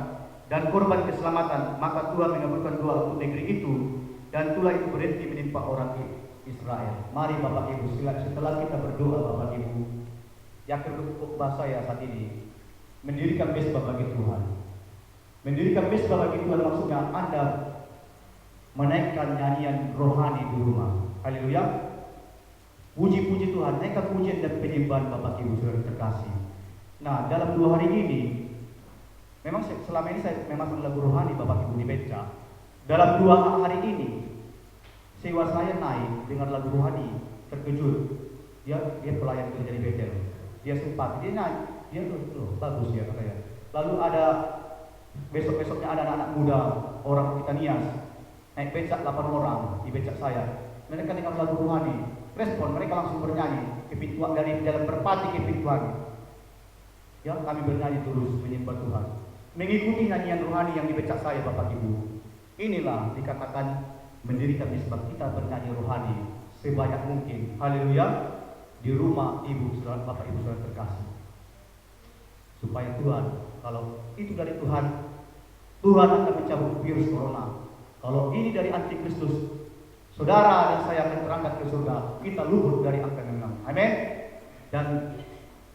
dan korban keselamatan, maka Tuhan mengabulkan doa untuk negeri itu, dan itulah itu berhenti menimpa orang Israel. Mari Bapak Ibu, setelah kita berdoa Bapak Ibu, yang kedua saya saat ini mendirikan mezbah bagi Tuhan. Mendirikan mezbah bagi Tuhan maksudnya Anda menaikkan nyanyian rohani di rumah. Haleluya. Puji-puji Tuhan, naikkan pujian dan penyembahan Bapak Ibu saudara terkasih. Nah, dalam 2 hari ini memang selama ini saya memang lagu rohani Bapak Ibu di Beca. Dalam 2 hari ini sewa saya naik dengan lagu rohani, terkejut. Dia pelayan kerja di Betel. Dia sempat, dia naik, dia tuh bagus ya katanya. Lalu ada besok-besoknya ada anak-anak muda orang Itanias naik becak 8 orang di becak saya. Mereka dengan lagu rohani, respon mereka langsung bernyanyi ke pintuan dari dalam merpati ke pintuan. Ya, kami bernyanyi terus menyembah Tuhan, mengikuti nyanyian rohani yang dibecak saya Bapak Ibu. Inilah dikatakan mendirikan mezbah, kita bernyanyi rohani sebanyak mungkin. Haleluya. Di rumah ibu saudara, Bapak Ibu saudara terkasih. Supaya Tuhan, kalau itu dari Tuhan, Tuhan akan mencabut virus corona. Kalau ini dari antikristus, saudara dan saya akan terangkat ke surga. Kita luput dari angka 6. Amin. Dan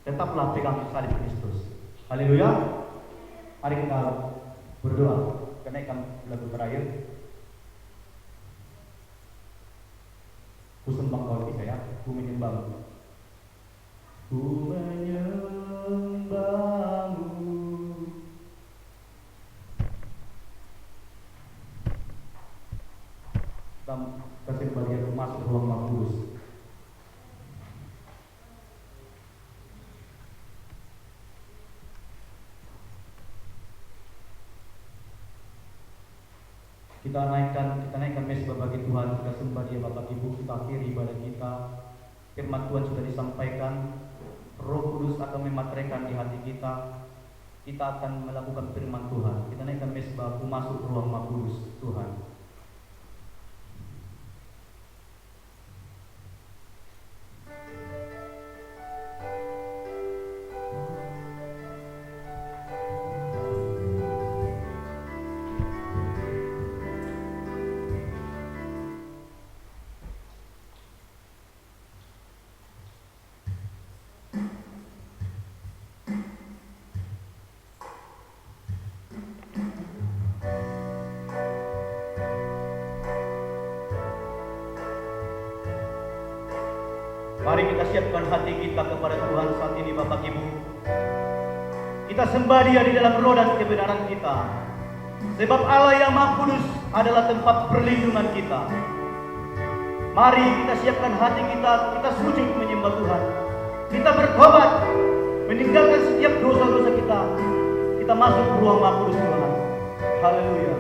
tetaplah pegang salib Kristus. Haleluya. Mari kita berdoa. Kenaikan lagu terakhir. Ku sembah kau kita ya. Ku menyembah. Ku menyembahmu. Kasih bagian masuk ruang Maha Kudus. Kita naikkan mezbah bagi Tuhan, kita sembah Dia Bapak Ibu, kita akhiri ibadah kita. Firman Tuhan sudah disampaikan, Roh Kudus akan memateraikan di hati kita. Kita akan melakukan firman Tuhan. Kita naikkan mesbah, aku masuk ruang Maha Kudus Tuhan. Mari kita siapkan hati kita kepada Tuhan saat ini, Bapak Ibu. Kita sembah Dia di dalam roh dan kebenaran kita. Sebab Allah yang Maha Kudus adalah tempat perlindungan kita. Mari kita siapkan hati kita sujud menyembah Tuhan. Kita bertobat, meninggalkan setiap dosa-dosa kita. Kita masuk ke ruang Maha Kudus Tuhan. Haleluya.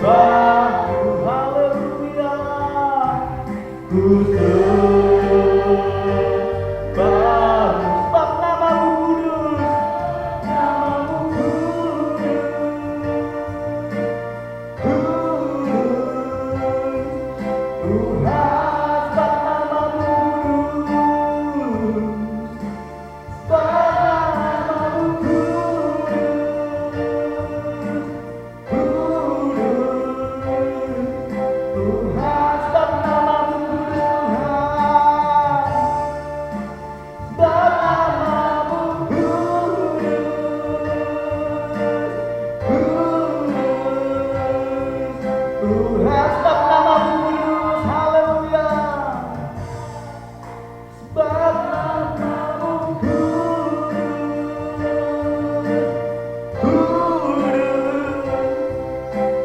baru, haleluya. Ku sembah sebab namamu kudus, namamu kudus, Tuhan sebab namamu kudus, sebab namamu Tuhan sebab namamu Tuhan sebab namamu kudus, haleluya. Sebab namamu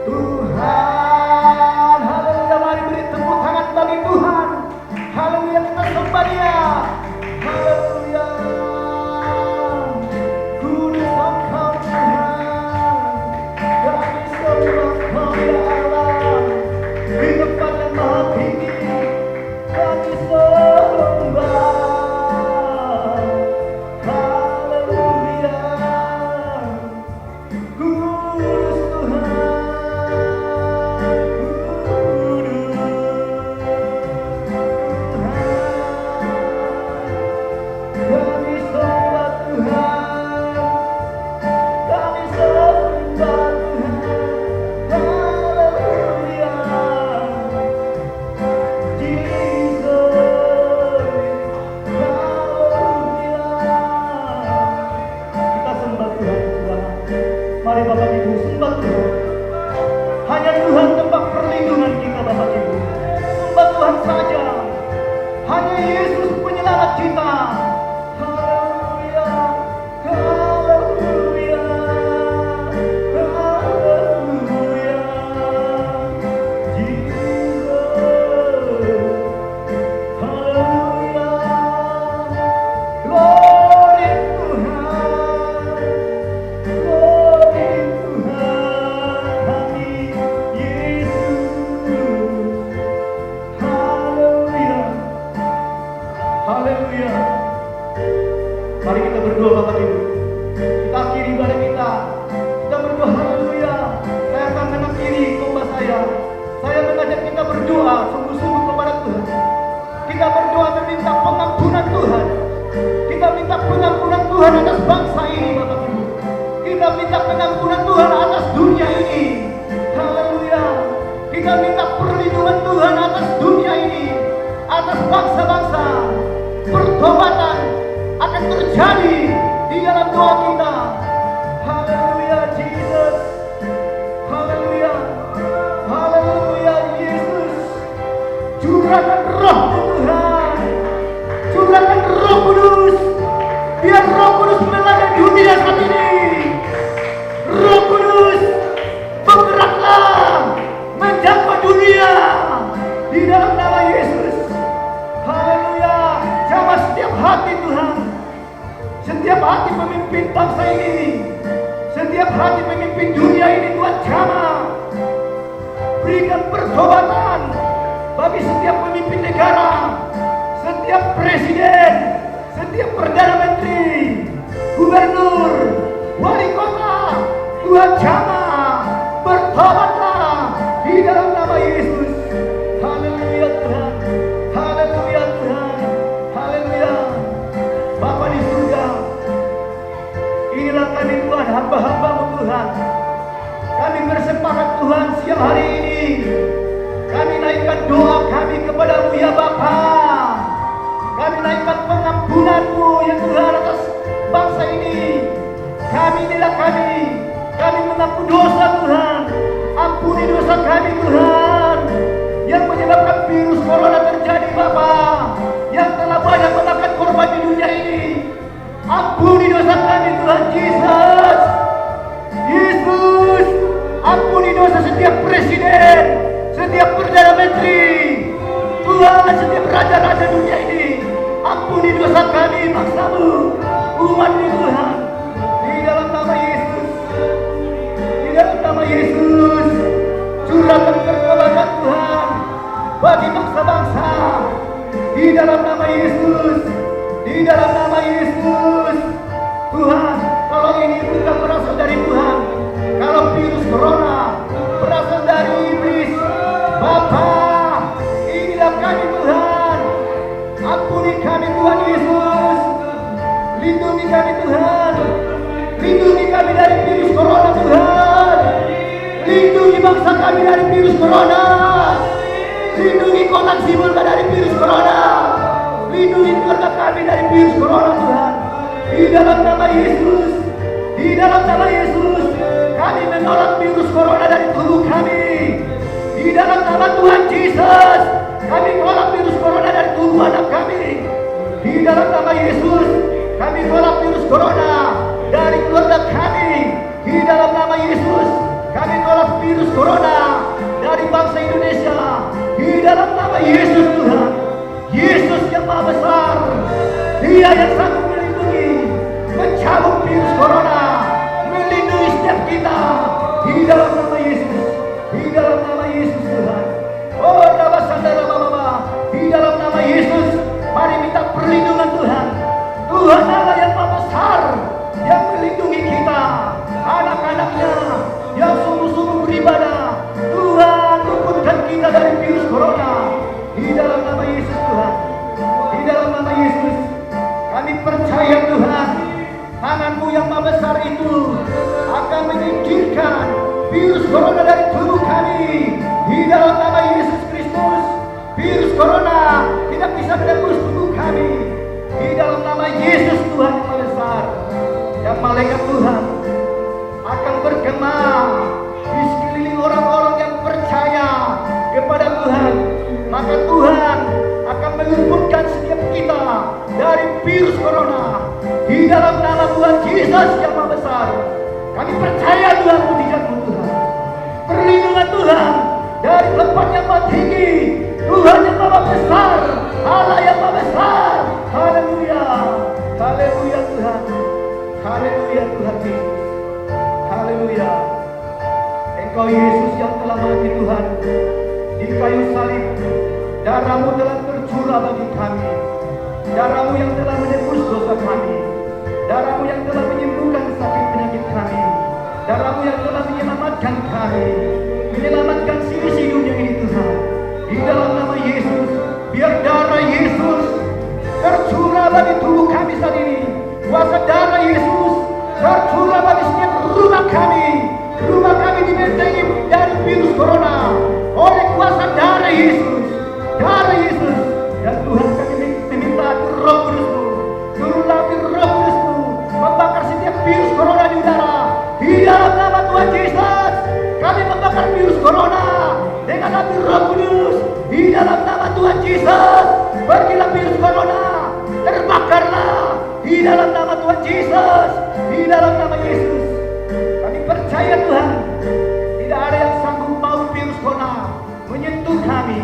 Tuhan, haleluya. Mari beri tepuk tangan bagi Tuhan, haleluya. Kita sembah Dia, haleluya. Kudus Engkau Tuhan, kami sembah Engkau ya Allah. Di tempat yang maha tinggi kami sembah, haleluya. Kudus Tuhan, kami sembah Tuhan, kami sembah Tuhan, haleluya. Jesus, haleluya. Kita sembah Tuhan, Tuhan. Mari Bapak Ibu sembah Tuhan. Hanya Tuhan tempat perlindungan kita, Bapak Ibu. Sembah Tuhan saja. Hanya Yesus penyelamat kita. Haleluya, haleluya, haleluya. Jesus, haleluya. Glory Tuhan, glory Tuhan kami Yesus. Haleluya, haleluya. Mari kita berdoa Bapak Ibu. Kita akhiri ibadah kita. Kita berdoa haleluya. Saya akan mengakhiri khotbah saya. Saya mengajak kita berdoa sungguh-sungguh kepada Tuhan. Kita berdoa meminta pengampunan Tuhan. Kita minta pengampunan Tuhan atas bangsa ini Bapak Ibu. Kita minta pengampunan Tuhan atas dunia ini. Haleluya. Kita minta perlindungan Tuhan atas dunia ini, atas bangsa-bangsa. Pertobatan akan terjadi di dalam doa kita. Haleluya Jesus. Haleluya. Haleluya Yesus. Curahkan roh Tuhan. Curahkan Roh Kudus. Biar Roh Kudus melanda dunia saat ini. Roh Kudus, bergeraklah menjangkau dunia di dalam nama Yesus. Haleluya. Jamah setiap hati Tuhan, setiap hati pemimpin bangsa ini, setiap hati pemimpin dunia ini Tuhan jamah. Berikan pertobatan bagi setiap pemimpin negara, setiap presiden, setiap perdana menteri, gubernur, wali kota. Tuhan jamah, bertobatlah di dalam nama Yesus. Haleluya Tuhan, haleluya Tuhan, haleluya. Bapa di surga, inilah kami Tuhan, hamba-hambamu Tuhan. Kami bersepakat Tuhan siang hari ini. Kami naikkan doa kami kepadamu ya Bapa. Kami naikkan pengampunanmu ya Tuhan atas bangsa ini. Kami inilah kami mengaku dosa Tuhan. Ampuni dosa kami Tuhan, yang menyebabkan virus corona terjadi Bapa, yang telah banyak memakan korban di dunia ini. Ampuni dosa kami Tuhan Yesus. Yesus, ampuni dosa setiap presiden, setiap perdana menteri, Tuhan, setiap raja-raja dunia ini. Ampuni dosa kami bangsamu, umat-Mu Tuhan. Di dalam nama Yesus, di dalam nama Yesus. bagi bangsa-bangsa. Di dalam nama Yesus, di dalam nama Yesus. Tuhan, kalau ini bukan berasal dari Tuhan, kalau virus corona berasal dari iblis, Bapa, inilah kami Tuhan. Ampuni kami Tuhan Yesus. Lindungi kami Tuhan. Lindungi kami dari virus corona Tuhan. Lindungi bangsa kami dari virus corona. Lindungi kota Simulga dari virus corona. Lindungi keluarga kami dari virus corona Tuhan. Di dalam nama Yesus. Di dalam nama Yesus. Kami menolak virus corona dari tubuh kami. Di dalam nama Tuhan Yesus. Kami tolak virus corona dari tubuh anak kami. Di dalam nama Yesus. Kami tolak virus corona dari keluarga kami. Di dalam nama Yesus. Kami tolak virus corona dari bangsa Indonesia. Di dalam nama Yesus Tuhan. Yesus yang Maha Besar. Dia yang sanggup melindungi, mencabut virus corona, melindungi setiap kita. Di dalam nama Yesus. Di dalam nama Yesus Tuhan. Oh Rama Sandara Mama. Di dalam nama Yesus. Mari minta perlindungan Tuhan. Tuhan Allah yang Maha Besar, yang melindungi kita, anak-anaknya yang sungguh-sungguh beribadah. Tuhan, luputkan kita dari virus corona. Di dalam nama Yesus Tuhan. Di dalam nama Yesus. Kami percaya Tuhan, tangan-Mu yang Maha Besar itu akan menyingkirkan virus corona dari tubuh kami. Di dalam nama Yesus Kristus, virus corona tidak bisa menembus tubuh kami. Di dalam nama Yesus Tuhan yang Maha Besar, yang malaikat Tuhan akan bergema di sekeliling orang-orang yang percaya kepada Tuhan. Maka Tuhan akan meluputkan setiap kita dari virus corona. Di dalam nama Tuhan Yesus yang Maha Besar, kami percaya Tuhan mujizat-Mu Tuhan. Perlindungan Tuhan dari tempat yang maha tinggi. Tuhan yang Maha Besar, Allah yang Maha Besar. Haleluya. Haleluya Tuhan. Haleluya Tuhan Yesus. Haleluya. Engkau Yesus yang telah mati Tuhan di kayu salib. Darah-Mu telah tercurah bagi kami. Darah-Mu yang telah menebus dosa kami. Darah-Mu yang telah menyembuhkan sakit penyakit kami. Darah-Mu yang telah menyelamatkan kami, menyelamatkan sisi dunia ini Tuhan. Di dalam nama Yesus, biar darah Yesus tercurah bagi tubuh kami saat ini. Kuasa darah Yesus tercurah bagi setiap rumah kami. Rumah kami dibentengi dari virus corona oleh kuasa darah Yesus. Darah Yesus. Dan Tuhan, kami meminta Roh Kudus-Mu, turunlah Roh Kudus-Mu membakar setiap virus corona di udara. Di dalam nama Tuhan Yesus, kami membakar virus corona dengan api Roh Kudus. Di dalam nama Tuhan Yesus, pergilah virus corona, terbakarlah. Di dalam nama Tuhan Yesus, di dalam nama Yesus, kami percaya Tuhan, tidak ada yang sanggup mau virus corona menyentuh kami.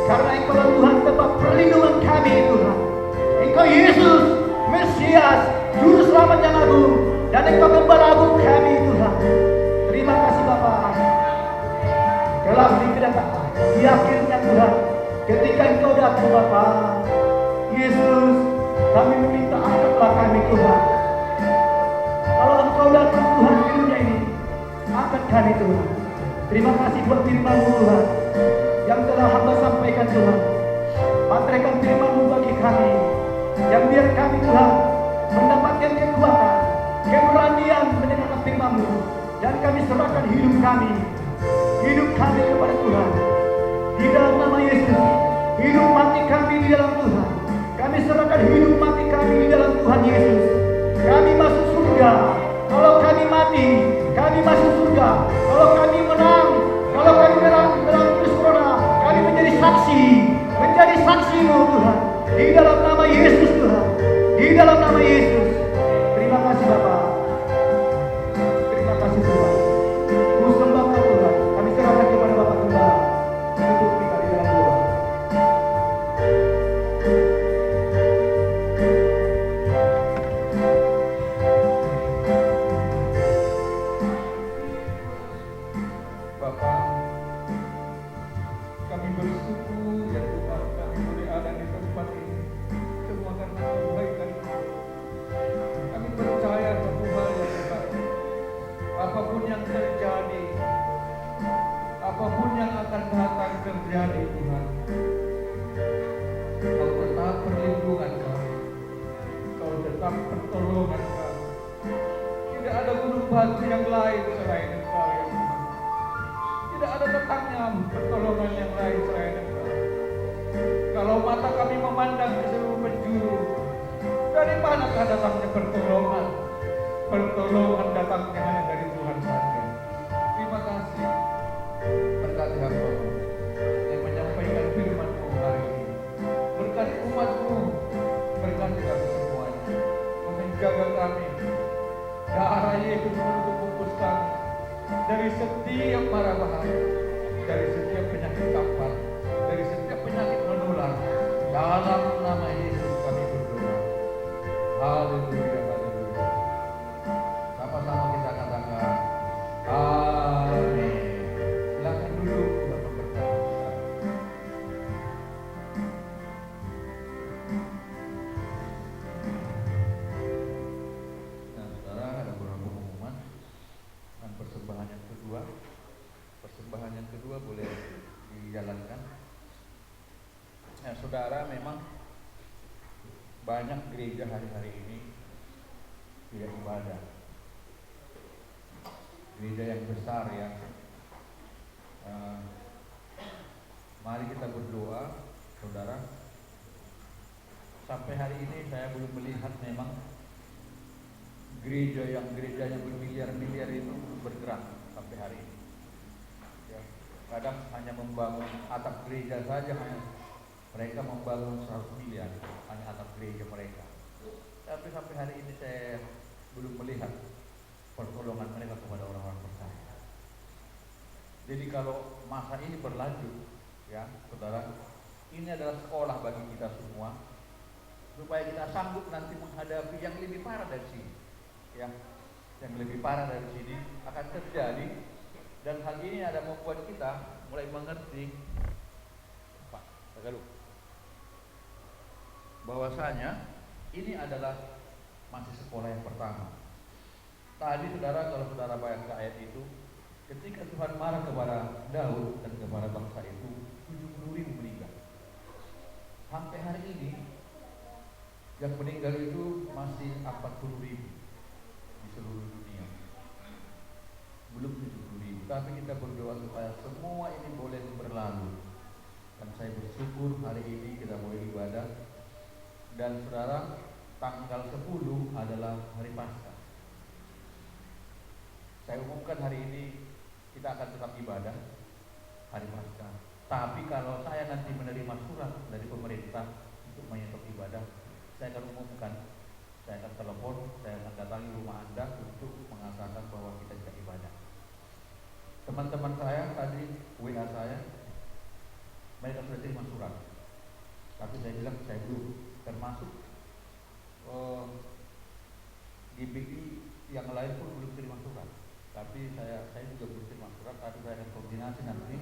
Karena Engkau Tuhan tempat perlindungan kami Tuhan. Engkau Yesus, Mesias, Juru Selamat yang agung, dan Engkau Gembala agung kami Tuhan. Terima kasih Bapa. Kelak di kedatangan, di akhirnya Tuhan, ketika Engkau datang Bapa, Yesus, kami meminta angkatlah kami Tuhan. Kalau Engkau datang Tuhan di dunia ini, angkat kami Tuhan. Terima kasih buat firman-Mu Tuhan, yang telah hamba sampaikan Tuhan. Pantraikan firman-Mu bagi kami, yang biar kami Tuhan mendapatkan kekuatan, keberanian mendengarkan firman-Mu. Dan kami serahkan hidup kami kepada Tuhan. Di dalam nama Yesus, hidup mati kami di dalam Tuhan. Kami serahkan hidup mati kami di dalam Tuhan Yesus. Kami masuk surga. Kalau kami mati, kami masuk surga. Kalau kami menang, kalau kami menang virus corona, kami menjadi saksi-Mu Tuhan. Di dalam nama Yesus Tuhan. Di dalam nama Yesus. Terima kasih Bapa. Terima kasih Tuhan. Ku sembah Tuhan. Kami serahkan kepada Bapa Gembala. Untuk kita di dalam doa. Bapa, kami bersyukur terjadi Tuhan, Kau tetap perlindungan kami, Kau tetap pertolongan kami. Tidak ada gunung batu yang lain selain Engkau ya Tuhan. Tidak ada datangnya pertolongan yang lain selain Engkau. Kalau mata kami memandang ke seluruh penjuru, dari manakah datangnya pertolongan? Pertolongan datangnya hanya dari Tuhan saja. Terima kasih. Berkati hamba-Mu yang menyampaikan firman-Mu hari ini. Berkati umat-Mu, berkati kami semuanya. Menjaga kami. Darah Yesus menutup bungkus kami dari setiap mara bahaya, dari setiap penyakit campak, dari setiap penyakit menular. Dalam nama Yesus kami berdoa. Haleluya, haleluya. Sama-sama kita katakan amin. Silakan duduk, Tuhan memberkati kita. Nah, saudara, ada beberapa pengumuman. Dan persembahan yang kedua, boleh dijalankan. Nah, saudara, memang banyak gereja hari-hari ini tidak ibadah. Gereja yang besar ya. Mari kita berdoa, saudara. Sampai hari ini saya belum melihat memang gerejanya bermiliar-miliar itu bergerak sampai hari ini. Ya, kadang hanya membangun atap gereja saja, hanya mereka membangun 100 miliar hanya atap gereja mereka. Tapi sampai hari ini saya belum melihat pertolongan mereka kepada orang-orang percaya. Jadi kalau masa ini berlanjut, ya saudara, ini adalah sekolah bagi kita semua, supaya kita sanggup nanti menghadapi yang lebih parah dari sini. Ya, yang lebih parah dari sini akan terjadi, dan hal ini ada membuat kita mulai mengerti, Pak Tagalog, bahwasanya ini adalah masih sekolah yang pertama. Tadi saudara, kalau saudara baca ayat itu, ketika Tuhan marah kepada Daud dan kepada bangsa itu, 70.000 meninggal. Sampai hari ini yang meninggal itu masih 40.000 di seluruh dunia. Belum 70.000. Tapi kita berdoa supaya semua ini boleh berlalu. Dan saya bersyukur hari ini kita boleh ibadah. Dan saudara, tanggal 10 adalah hari Paskah. Saya umumkan hari ini kita akan tetap ibadah hari Paskah. Tapi kalau saya nanti menerima surat dari pemerintah untuk menyetop ibadah, saya akan umumkan, saya akan telepon, saya akan datangi rumah Anda untuk mengatakan bahwa kita tidak ibadah. Teman-teman saya tadi WA saya, mereka sudah terima surat. Tapi saya bilang saya belum, termasuk GBI yang lain pun belum terima surat. Tapi saya juga belum terima surat. Tapi saya akan koordinasi nanti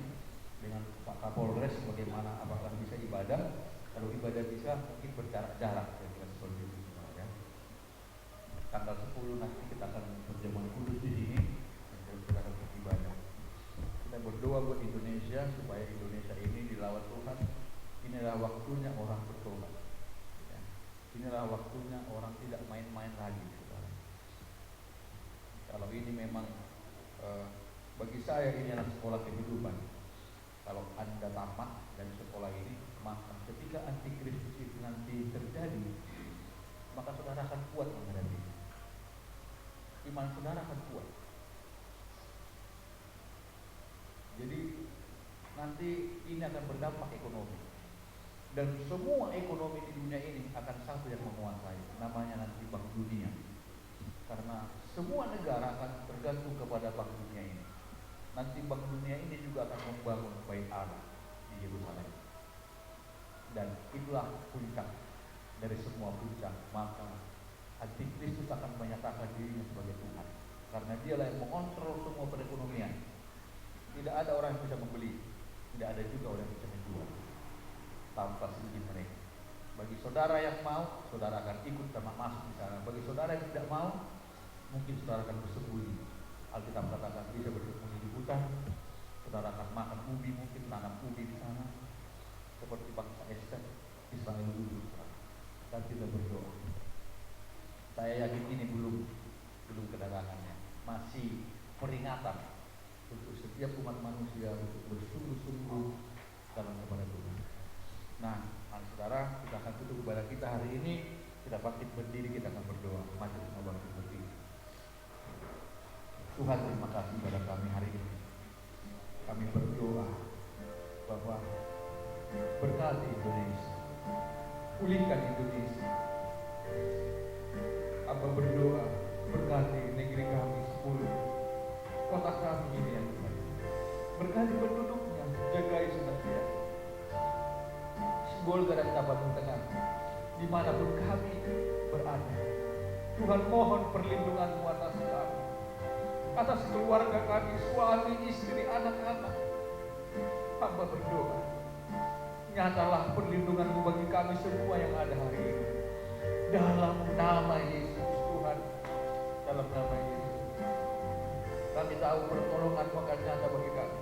dengan Pak Kapolres bagaimana, apakah bisa ibadah. Kalau ibadah bisa, mungkin berjarak-jarak, kira-kira seperti itu ya. Tanggal 10 nanti kita akan perjamuan kudus di sini, dan kita akan beribadah. Kita berdoa buat Indonesia supaya Indonesia ini dilawan Tuhan. Inilah waktunya orang bertobat. Ya. Inilah waktunya orang tidak main-main lagi, saudara. Kalau ini memang bagi saya ini adalah sekolah kehidupan. Kalau Anda tamat dari sekolah ini, maka ketika antikristus itu nanti terjadi, maka saudara akan kuat menghadapi. Iman saudara akan kuat. Jadi nanti ini akan berdampak ekonomi, dan semua ekonomi di dunia ini akan satu yang menguasai, namanya nanti Bank Dunia. Karena semua negara akan tergantung kepada Bank Dunia ini. Nanti Bank Dunia ini juga akan membangun Bait Allah di Yerusalem. Dan itulah puncak dari semua puncak. Maka Antikristus akan menyatakan dirinya sebagai Tuhan, karena dialah yang mengontrol semua perekonomian. Tidak ada orang yang bisa membeli, tidak ada juga orang yang bisa menjual tanpa seizin mereka. Bagi saudara yang mau, saudara akan ikut sama masuk di sana. Bagi saudara yang tidak mau, mungkin saudara akan bersembunyi. Alkitab katakan bisa bersembunyi di hutan, saudara akan makan ubi, mungkin tanam ubi di sana seperti bangsa Israel dulu. Dan kita berdoa. Saya yakin ini belum kedatangannya, masih peringatan untuk setiap umat manusia untuk bersungguh-sungguh dalam kepada Tuhan. Nah, saudara, kita akan tutup ibadah kita hari ini. Kita bangkit berdiri, kita akan berdoa. Mari kita bangkit berdiri. Tuhan, terima kasih pada kami hari ini. Kami berdoa bahwa berkati Indonesia, pulihkan Indonesia. Hamba berdoa berkati negeri kami 10, kota kami ini yang Tuhan. Berkati penduduknya, jagai senantiasa. Simbol dan Tabanan Tengah, dimanapun kami berada. Tuhan, mohon perlindungan-Mu atas kami, atas keluarga kami, suami, istri, anak-anak. Hamba berdoa, nyatalah perlindungan-Mu bagi kami semua yang ada hari ini. Dalam nama Yesus Tuhan, dalam nama Yesus. Kami tahu pertolongan-Mu akan nyata bagi kami.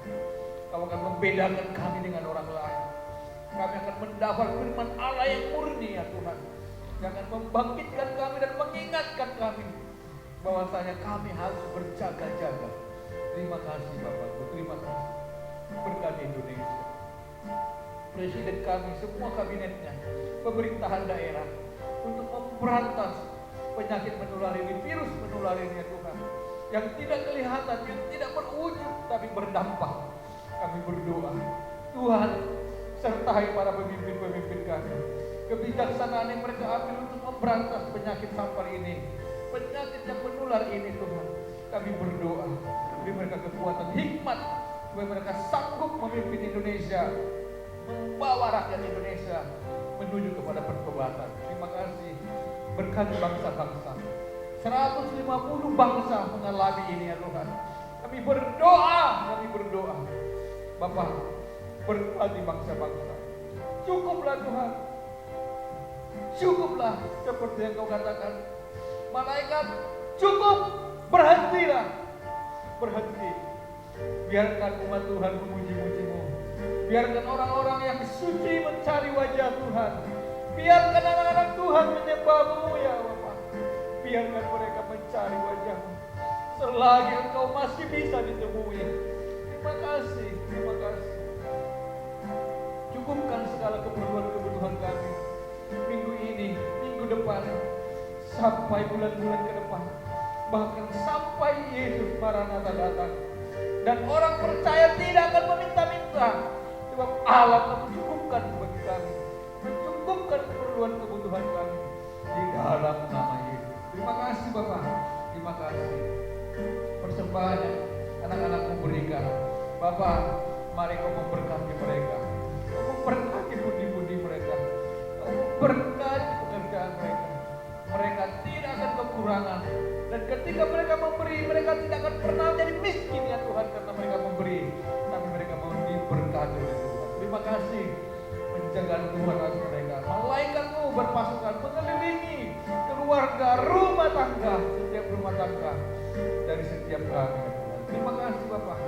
Kau akan membedakan kami dengan orang lain. Kami akan mendapat firman Allah yang murni ya Tuhan, yang akan membangkitkan kami dan mengingatkan kami bahwasanya kami harus berjaga-jaga. Terima kasih Bapakku, terima kasih. Berkati Indonesia, Presiden kami, semua kabinetnya, pemerintahan daerah, untuk memberantas penyakit menular ini, virus menular ini ya Tuhan, yang tidak kelihatan, yang tidak berwujud tapi berdampak. Kami berdoa, Tuhan, sertai para pemimpin-pemimpin kami, kebijaksanaan yang mereka ambil untuk memberantas penyakit sampar ini, penyakit yang menular ini Tuhan. Kami berdoa, beri mereka kekuatan, hikmat, supaya mereka sanggup memimpin Indonesia, membawa rakyat Indonesia menuju kepada pertobatan. Terima kasih. Berkati bangsa-bangsa, 150 bangsa mengalami ini ya Tuhan. Kami berdoa, Bapa, berkati bangsa-bangsa. Cukuplah Tuhan, cukuplah seperti yang Kau katakan, malaikat, cukup, berhentilah, berhenti. Biarkan umat Tuhan memuji-muji-Mu. Biarkan orang-orang yang suci mencari wajah Tuhan. Biarkan anak-anak Tuhan menyembah-Mu ya Bapa. Biarkan mereka mencari wajah-Mu selagi Engkau masih bisa ditemui. Terima kasih, terima kasih. Cukupkan segala keperluan-kebutuhan kami minggu ini, minggu depan, sampai bulan-bulan ke depan, bahkan sampai Yesus Maranatha datang. Dan orang percaya tidak akan meminta-minta, sebab Allah akan mencukupkan bagi kami, mencukupkan keperluan kebutuhan kami di dalam nama Yesus. Terima kasih Bapak, terima kasih. Persembahan anak-anakmu berikan, Bapak, mari Kau memberkati mereka, Kau memberkati budi-budi mereka, Kau memberkati pekerjaan mereka. Mereka tidak akan kekurangan. Dan ketika mereka memberi, mereka tidak akan pernah menjadi miskin ya Tuhan, karena mereka memberi, tapi mereka mau diberkati oleh Tuhan. Terima kasih penjagaan Tuhan atas mereka. Malaikat-Mu berpasukan mengelilingi keluarga, rumah tangga, setiap rumah tangga dari setiap kami ya Tuhan. Terima kasih Bapak.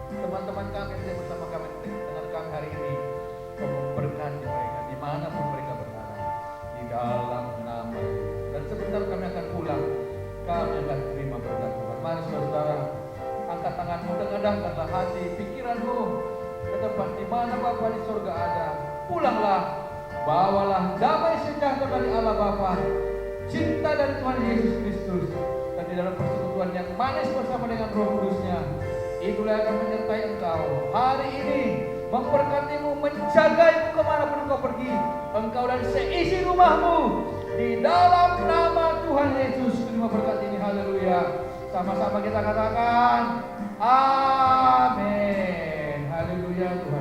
Teman-teman kami yang bersama kami dengan kami hari ini, Kau memberkati mereka dimanapun mereka berada, di dalam nama Yesus. Dan sebentar kami akan pulang, kami akan terima berkat Tuhan. Mari saudara, angkat tanganmu, dengadahkanlah hati, pikiranmu ke tempat di mana Bapa di surga ada. Pulanglah, bawalah damai sejahtera dari Allah Bapa, cinta dari Tuhan Yesus Kristus, dan di dalam persekutuan yang manis bersama dengan Roh Kudus-Nya, itulah yang akan menyertai engkau hari ini, memberkatimu, menjagaimu kemanapun engkau pergi, engkau dan seisi rumahmu, di dalam nama Tuhan Yesus. Terima berkat ini, haleluya. Sama-sama kita katakan amin. Haleluya Tuhan.